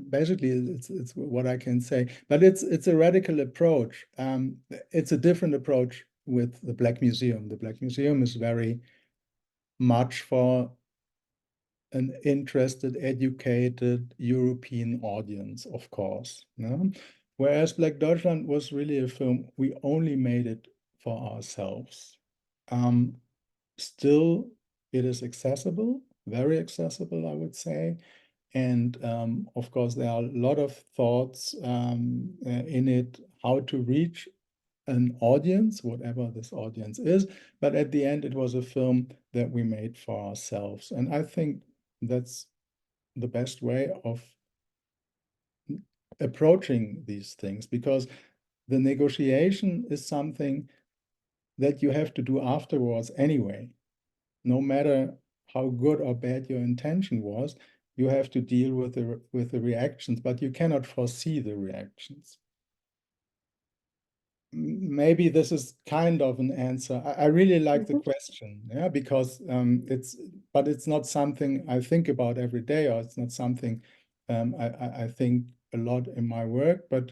basically it's what I can say, but it's a radical approach. It's a different approach with the Black Museum. The Black Museum is very much for an interested, educated European audience, of course. No? Whereas Black Deutschland was really a film, we only made it for ourselves. Still, it is accessible, very accessible, I would say. And of course, there are a lot of thoughts in it, how to reach an audience, whatever this audience is. But at the end, it was a film that we made for ourselves. And I think that's the best way of approaching these things, because the negotiation is something that you have to do afterwards anyway. No matter how good or bad your intention was, you have to deal with the reactions, but you cannot foresee the reactions. Maybe this is kind of an answer. I really like the question, yeah, because but it's not something I think about every day, or it's not something I think a lot in my work, but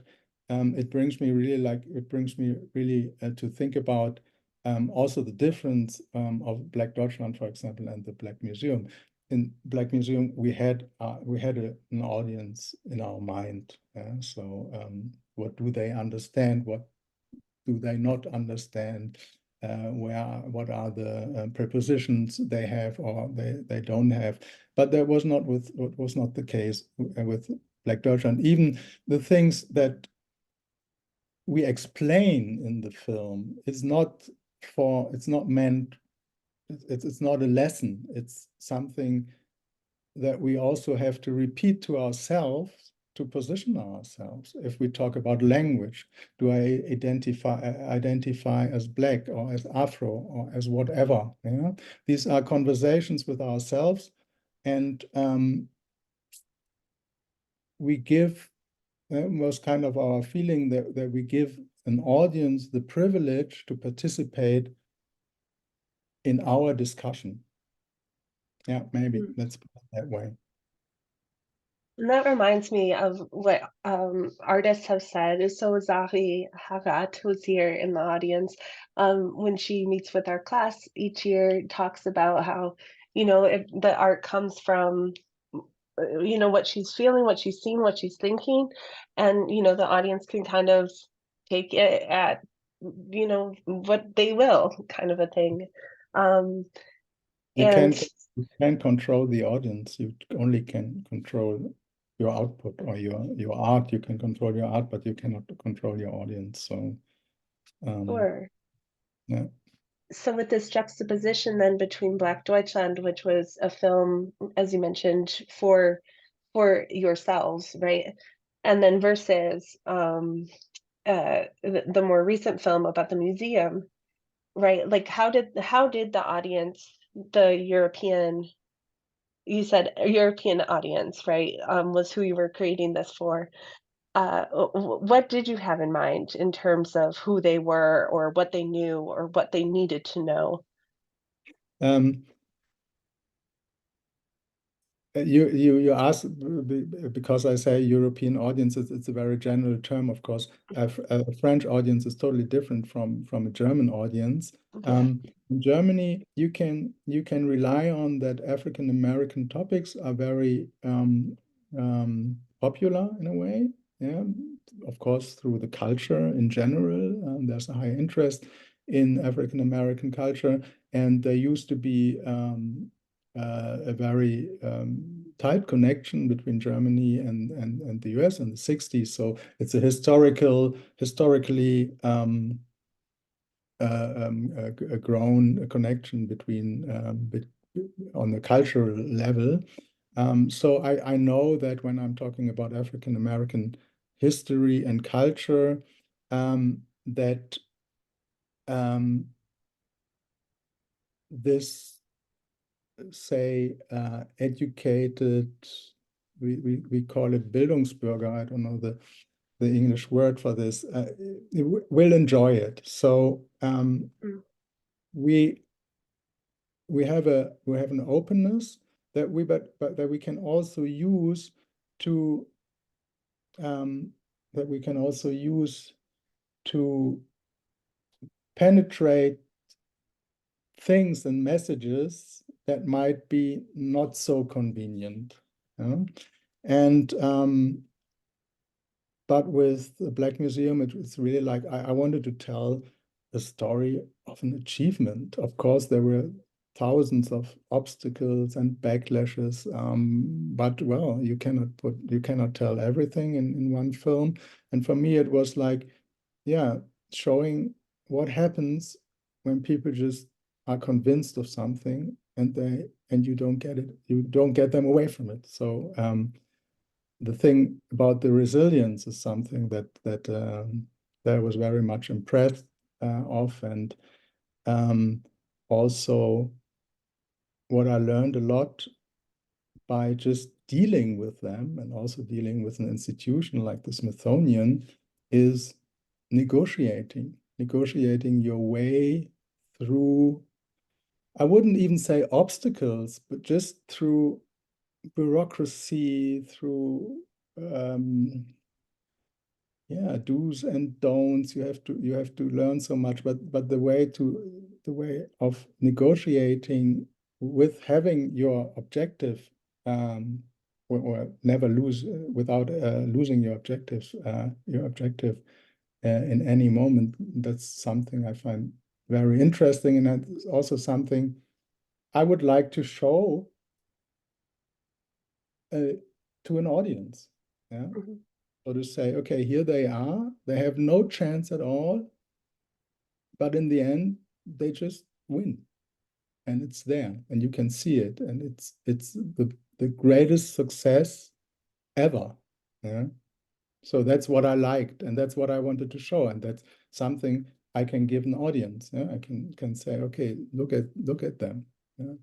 it brings me really to think about also the difference of Black Deutschland, for example, and the Black Museum. In Black Museum, we had an audience in our mind. Yeah? So what do they understand? What do they not understand? What are the prepositions they have or they don't have? But that was not the case with Black Deutschland. Even the things that we explain in the film, it's not meant. It's not a lesson. It's something that we also have to repeat to ourselves to position ourselves. If we talk about language, do I identify as Black or as Afro or as whatever? Yeah? These are conversations with ourselves, and we give, was kind of our feeling that we give an audience the privilege to participate in our discussion. Yeah, maybe let's put it that way. And that reminds me of what artists have said. So Zahi Hardt, who's here in the audience, when she meets with our class each year, talks about how, if the art comes from, what she's feeling, what she's seeing, what she's thinking, and, the audience can kind of take it at, what they will, kind of a thing. You And can't control the audience. You only can control your output or your art. You can control your art, but you cannot control your audience. So, sure. Yeah. So with this juxtaposition then between Black Deutschland, which was a film, as you mentioned, for yourselves, right? And then versus the more recent film about the museum, right? Like how did the audience, the European, you said a European audience, right? Was who you were creating this for. What did you have in mind in terms of who they were or what they knew or what they needed to know? You ask because I say European audiences, it's a very general term, of course. A French audience is totally different from a German audience. In Germany, you can rely on that African American topics are very popular in a way. Yeah, of course, through the culture in general, there's a high interest in African American culture, and there used to be a very tight connection between Germany and the US in the 60s. So it's a historically a grown connection between on the cultural level. So I know that when I'm talking about African American history and culture, that this, say, educated, we call it Bildungsbürger, I don't know the English word for this, will enjoy it. So we have an openness that that we can also use to penetrate things and messages that might be not so convenient. And but with the Black Museum, it's really like I wanted to tell a story of an achievement. Of course, there were thousands of obstacles and backlashes, but well, you cannot tell everything in one film. And for me, it was like, yeah, showing what happens when people just are convinced of something and you don't get them away from it. So the thing about the resilience is something that that I was very much impressed of, and also what I learned a lot by just dealing with them and also dealing with an institution like the Smithsonian is negotiating your way through, I wouldn't even say obstacles, but just through bureaucracy, through do's and don'ts. You have to learn so much, but the way of negotiating with having your objective or never lose without losing your objective in any moment. That's something I find very interesting, and that's also something I would like to show to an audience. Yeah. Mm-hmm. So to say, okay, here they are, they have no chance at all, but in the end, they just win. And it's there, and you can see it, and it's the greatest success ever. Yeah. So that's what I liked, and that's what I wanted to show, and that's something I can give an audience. Yeah? I can say, okay, look at them. Yeah.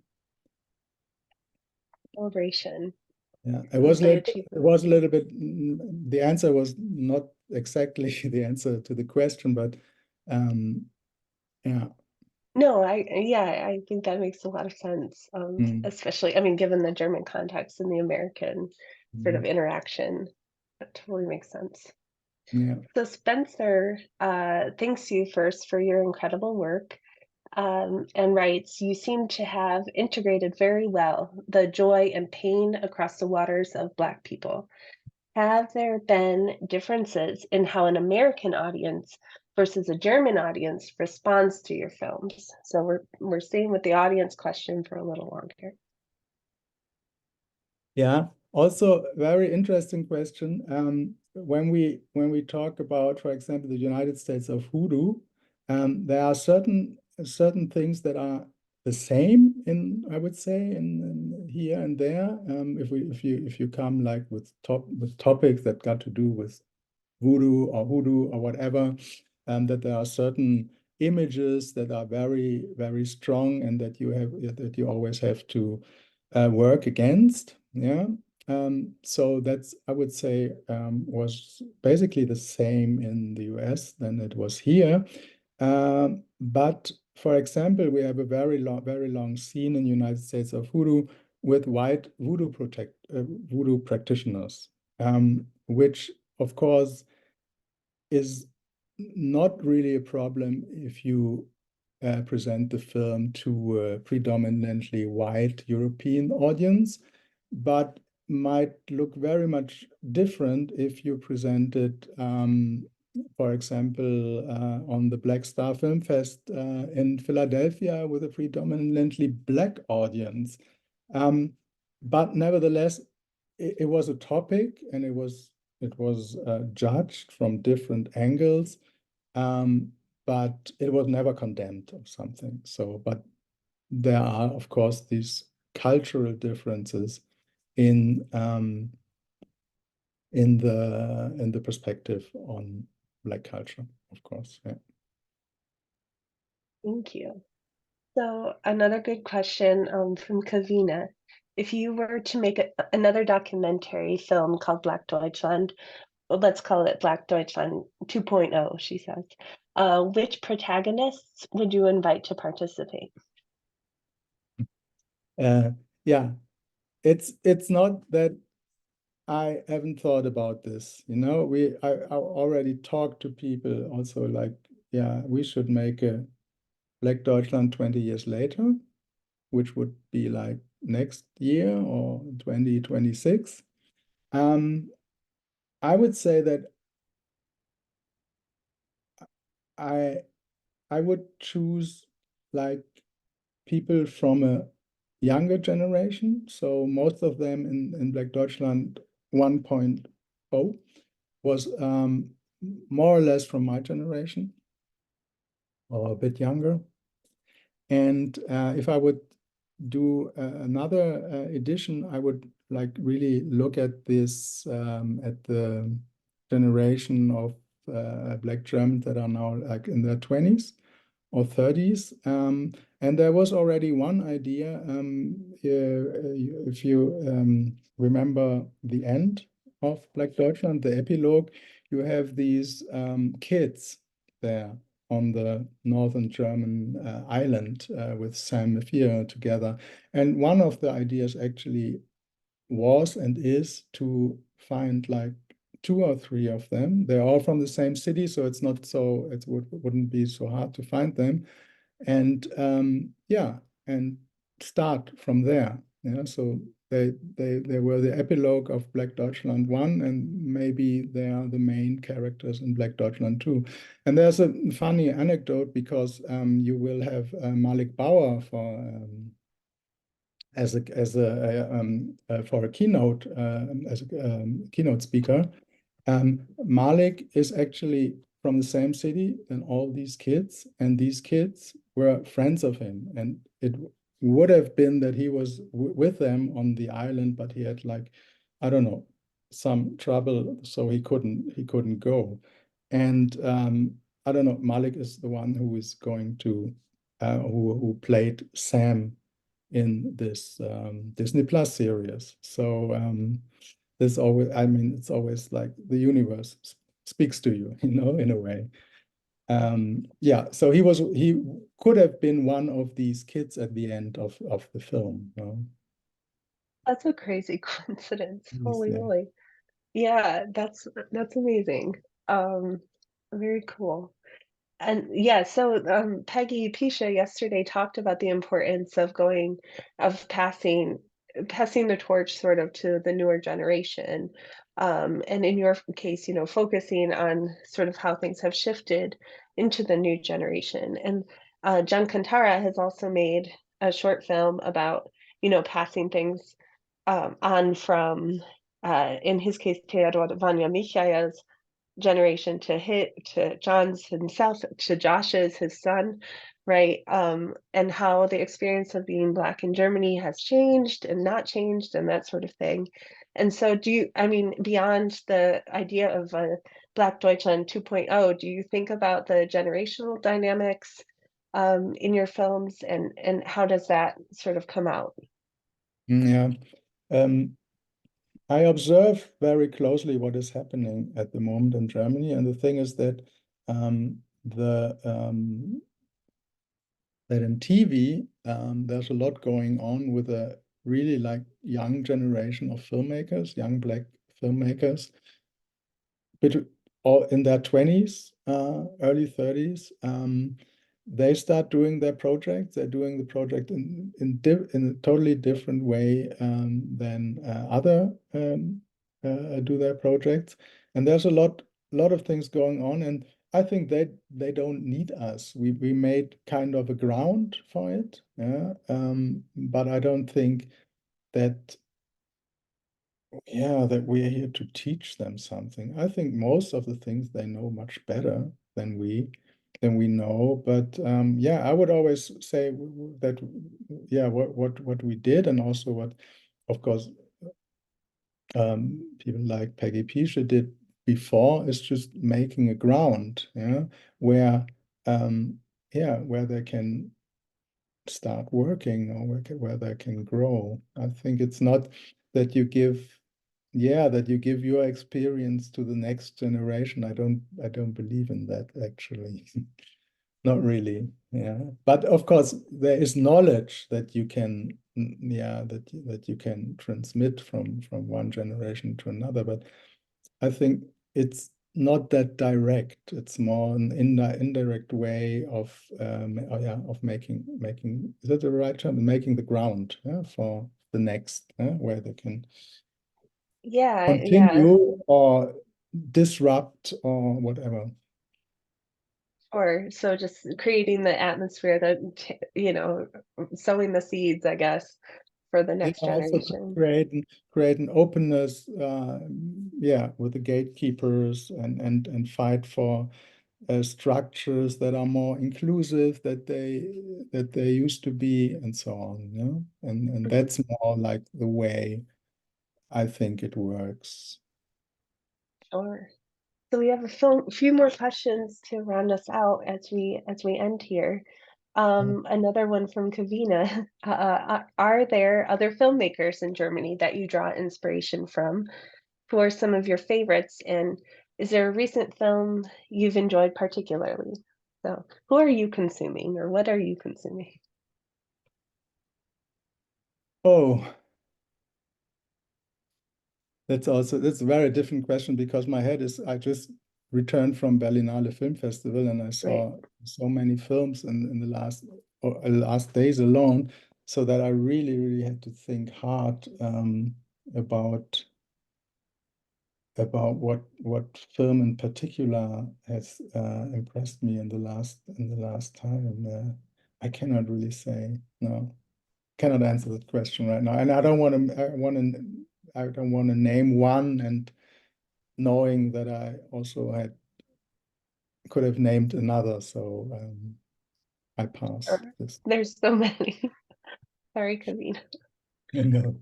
Celebration. Yeah, it was a little bit. The answer was not exactly the answer to the question, but yeah. No, I think that makes a lot of sense. Especially, I mean, given the German context and the American sort of interaction, that totally makes sense. Yeah. So Spencer thanks you first for your incredible work, and writes, "You seem to have integrated very well the joy and pain across the waters of Black people. Have there been differences in how an American audience versus a German audience responds to your films?" So we're staying with the audience question for a little longer. Yeah, also very interesting question. When we talk about, for example, the United States of Hoodoo, there are certain things that are the same in, I would say, in here and there. If you come like with topics that got to do with voodoo or whatever, that there are certain images that are very, very strong and that you always have to work against. Yeah. So that's, I would say, was basically the same in the US than it was here. But for example, we have a very long scene in the United States of Hoodoo with white voodoo practitioners, which of course is not really a problem if you present the film to a predominantly white European audience, but might look very much different if you present it, for example, on the Black Star Film Fest in Philadelphia with a predominantly Black audience. But nevertheless, it was a topic, and it was judged from different angles, but it was never condemned or something. So, but there are, of course, these cultural differences in the perspective on Black culture, of course. Yeah. Thank you. So another good question from Kavina. If you were to make another documentary film called Black Deutschland, well, let's call it Black Deutschland 2.0, she says, which protagonists would you invite to participate? Yeah, it's not that I haven't thought about this. You know, I already talked to people also, like, yeah, we should make a Black Deutschland 20 years later, which would be like next year or 2026. I would say that I would choose like people from a younger generation. So most of them in Black Deutschland 1.0 was more or less from my generation or a bit younger. And if I would do another edition, I would like really look at this at the generation of Black Germans that are now like in their 20s or 30s. And there was already one idea. If you remember the end of Black Deutschland, the epilogue, you have these kids there on the northern German island with Sam Mefier together. And one of the ideas actually was and is to find like 2 or 3 of them. They're all from the same city, so it's not so, wouldn't be so hard to find them. And yeah, and start from there. Yeah, so they were the epilogue of Black Deutschland 1, and maybe they are the main characters in Black Deutschland 2. And there's a funny anecdote because you will have Malik Bauer for for a keynote as a keynote speaker. Malik is actually from the same city and all these kids, and these kids were friends of him, and it would have been that he was with them on the island, but he had like, I don't know, some trouble, so he couldn't go. And I don't know, Malik is the one who is going to who played Sam in this Disney Plus series. So this always, I mean, it's always like the universe speaks to you, you know, in a way. Yeah, so he could have been one of these kids at the end of the film. You know? That's a crazy coincidence. Holy Yeah. moly. Yeah, that's amazing. Very cool. And yeah, so Peggy Pisha yesterday talked about the importance of passing the torch sort of to the newer generation. And in your case, you know, focusing on sort of how things have shifted into the new generation. And John Kantara has also made a short film about, you know, passing things on from, in his case, Theodor Vanya Michael's generation to John's himself, to Josh's, his son, right? And how the experience of being Black in Germany has changed and not changed and that sort of thing. And so I mean, beyond the idea of Black Deutschland 2.0, do you think about the generational dynamics in your films, and how does that sort of come out? Yeah. I observe very closely what is happening at the moment in Germany, and the thing is that that in TV there's a lot going on with a really like young generation of filmmakers, young Black filmmakers, but all in their 20s, early 30s. They start doing their projects. They're doing the project in a totally different way than other do their projects. And there's a lot of things going on. And I think they don't need us. We made kind of a ground for it. Yeah. But I don't think that that we're here to teach them something. I think most of the things they know much better than we know. But yeah, I would always say that what we did, and also what, of course, people like Peggy Pisha did before, is just making a ground, where where they can start working, or where they can grow. I think it's not that you give your experience to the next generation. I don't believe in that, actually. Not really. Yeah. But of course there is knowledge that you can that you can transmit from one generation to another. But I think it's not that direct. It's more an indirect way of making, is that the right term? Making the ground for the next, where they can Yeah, continue or disrupt or whatever. or so just creating the atmosphere that, you know, sowing the seeds, I guess, for the next Also to generation. create an openness, with the gatekeepers, and fight for structures that are more inclusive that they used to be, and so on. And that's more like the way I think it works. Sure. So we have a few more questions to round us out as we end here. Another one from Kavina. Are there other filmmakers in Germany that you draw inspiration from? Who are some of your favorites? And is there a recent film you've enjoyed particularly? So who are you consuming, or what are you consuming? Oh, that's a very different question, because my head is, I just returned from Berlinale Film Festival and I saw so many films in the last days alone, so that I really had to think hard about what film in particular has impressed me in the last time. I cannot really say, no, cannot answer that question right now, and I don't want to name one, and knowing that I also could have named another, so I pass this. There's so many. Sorry, Kavina. No.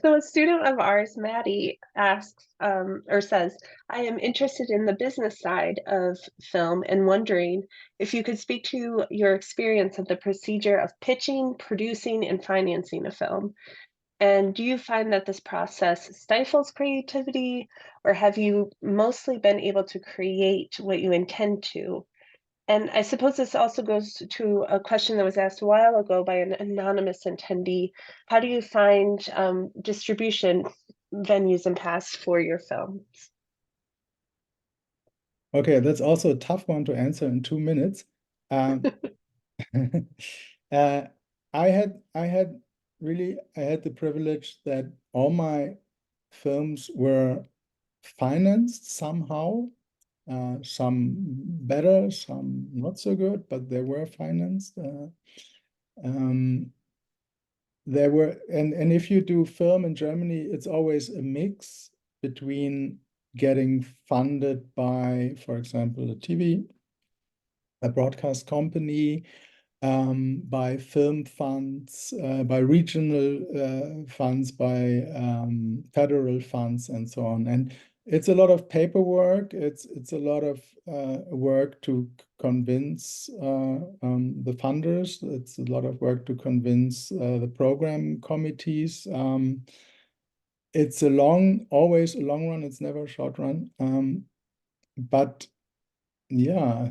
So a student of ours, Maddie, asks or says, I am interested in the business side of film and wondering if you could speak to your experience of the procedure of pitching, producing, and financing a film. And do you find that this process stifles creativity, or have you mostly been able to create what you intend to? And I suppose this also goes to a question that was asked a while ago by an anonymous attendee. How do you find distribution venues and paths for your films? Okay, that's also a tough one to answer in 2 minutes. I had the privilege that all my films were financed somehow. Some better, some not so good, but they were financed. And if you do film in Germany, it's always a mix between getting funded by, for example, a broadcast company, by film funds, by regional funds, by federal funds, and so on. And it's a lot of paperwork. It's a lot of work to convince the funders. It's a lot of work to convince the program committees. It's always a long run. It's never a short run. But yeah,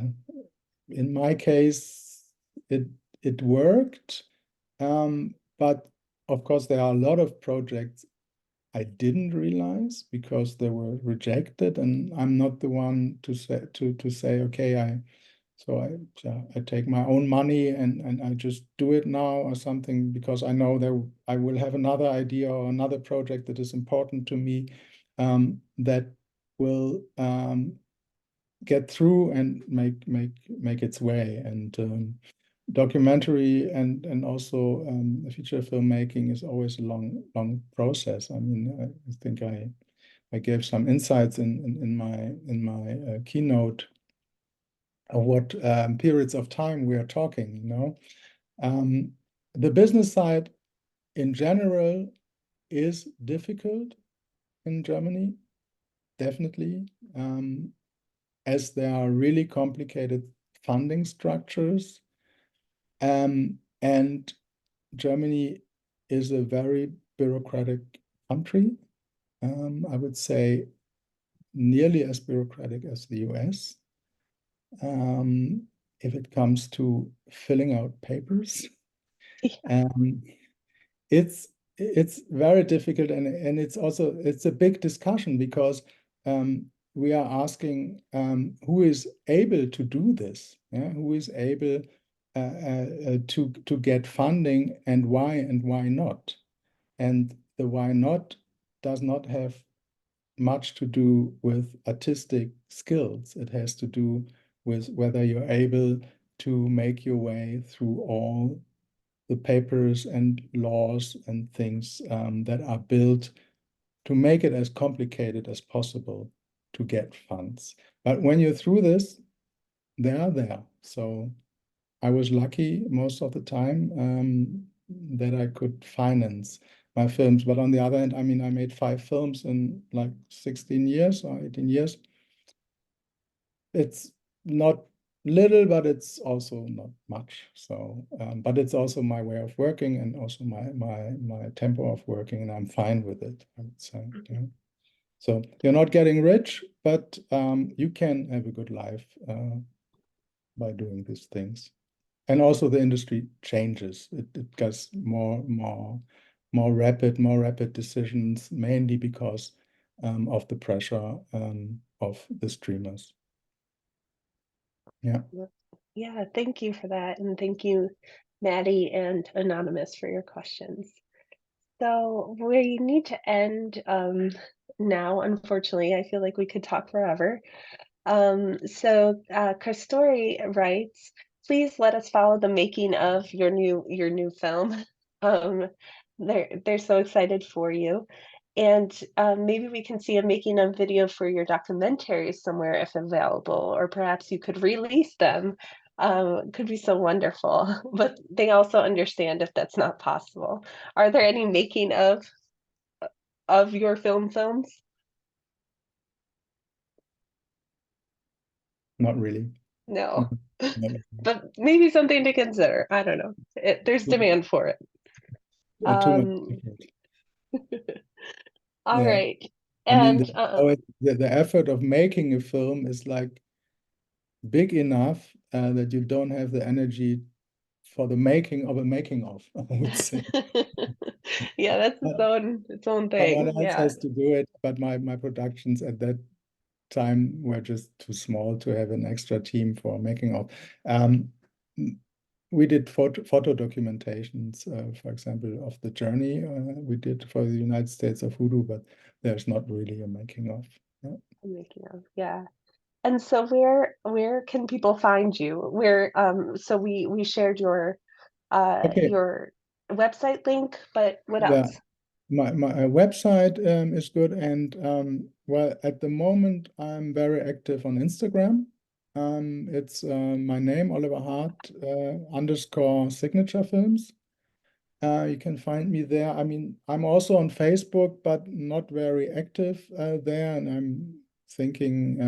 in my case, it worked. But of course, there are a lot of projects I didn't realize because they were rejected, and I'm not the one to say okay, I take my own money and I just do it now or something, because I know I will have another idea or another project that is important to me, that will get through and make its way. And documentary and also feature filmmaking is always a long process. I mean, I think I gave some insights in my keynote of what periods of time we are talking. The business side in general is difficult in Germany, definitely, as there are really complicated funding structures. And Germany is a very bureaucratic country. I would say nearly as bureaucratic as the US. If it comes to filling out papers. It's very difficult, and it's a big discussion, because we are asking who is able to do this, who is able to get funding, and why not. And the why not does not have much to do with artistic skills. It has to do with whether you're able to make your way through all the papers and laws and things that are built to make it as complicated as possible to get funds. But when you're through this, they are there. So I was lucky most of the time that I could finance my films. But on the other hand, I mean, I made 5 films in like 16 years or 18 years. It's not little, but it's also not much. So, but it's also my way of working and also my tempo of working, and I'm fine with it, I would say. Yeah. So you're not getting rich, but you can have a good life by doing these things. And also the industry changes. It gets more rapid decisions, mainly because of the pressure of the streamers. Yeah. Yeah, thank you for that. And thank you, Maddie and Anonymous, for your questions. So we need to end now, unfortunately. I feel like we could talk forever. Kastori writes, please let us follow the making of your new film. They're so excited for you. And maybe we can see a making of video for your documentaries somewhere if available, or perhaps you could release them. Could be so wonderful, but they also understand if that's not possible. Are there any making of your films? Not really. No, No. but maybe something to consider. I don't know. There's demand for it. Too much effort. All Yeah. right. I mean, And the effort of making a film is like big enough that you don't have the energy for the making of a making of, I would say. yeah, that's its own thing. Someone else Yeah. has to do it, but my productions at that time were just too small to have an extra team for making of. We did photo documentations, for example, of the journey we did for the United States of Hoodoo, but there's not really a making of. Yeah. Making of, yeah. And so where can people find you? So we shared your Okay. your website link, but what Yeah. else? My website is good, and well, at the moment I'm very active on Instagram. It's my name, Oliver Hardt _signature films. You can find me there. I mean, I'm also on Facebook, but not very active there, and I'm thinking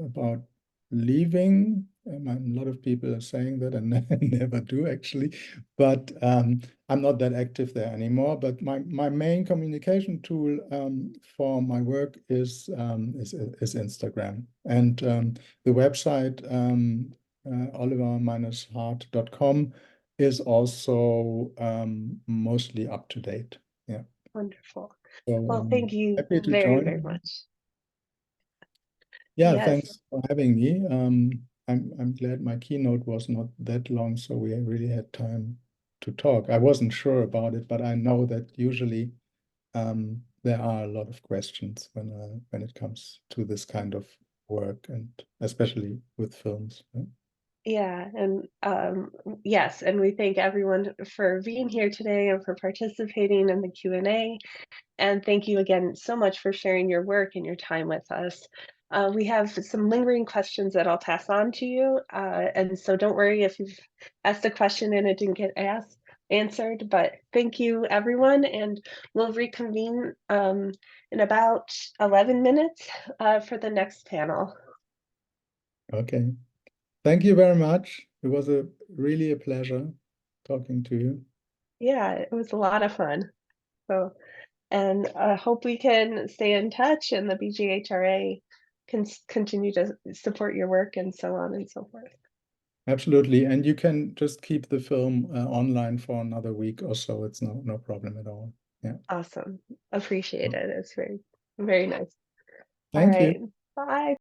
about leaving. A lot of people are saying that, and I never do actually, but I'm not that active there anymore. But my main communication tool for my work is Instagram, and the website oliver-hardt.com is also mostly up to date. Yeah. Wonderful. So Well, thank you happy to very, join. very much. Yeah, Yes. thanks for having me. I'm glad my keynote was not that long, so we really had time to talk. I wasn't sure about it, but I know that usually there are a lot of questions when it comes to this kind of work, and especially with films. Yeah. Yeah, and yes, and we thank everyone for being here today and for participating in the Q&A. And thank you again so much for sharing your work and your time with us. We have some lingering questions that I'll pass on to you. And so don't worry if you've asked a question and it didn't get answered, but thank you everyone. And we'll reconvene in about 11 minutes for the next panel. Okay. Thank you very much. It was really a pleasure talking to you. Yeah, it was a lot of fun. So, and I hope we can stay in touch and the BGHRA can continue to support your work and so on and so forth. Absolutely. And you can just keep the film online for another week or so. It's no problem at all. Yeah. Awesome. Appreciate it. It's very, very nice. Thank All you. right. Bye.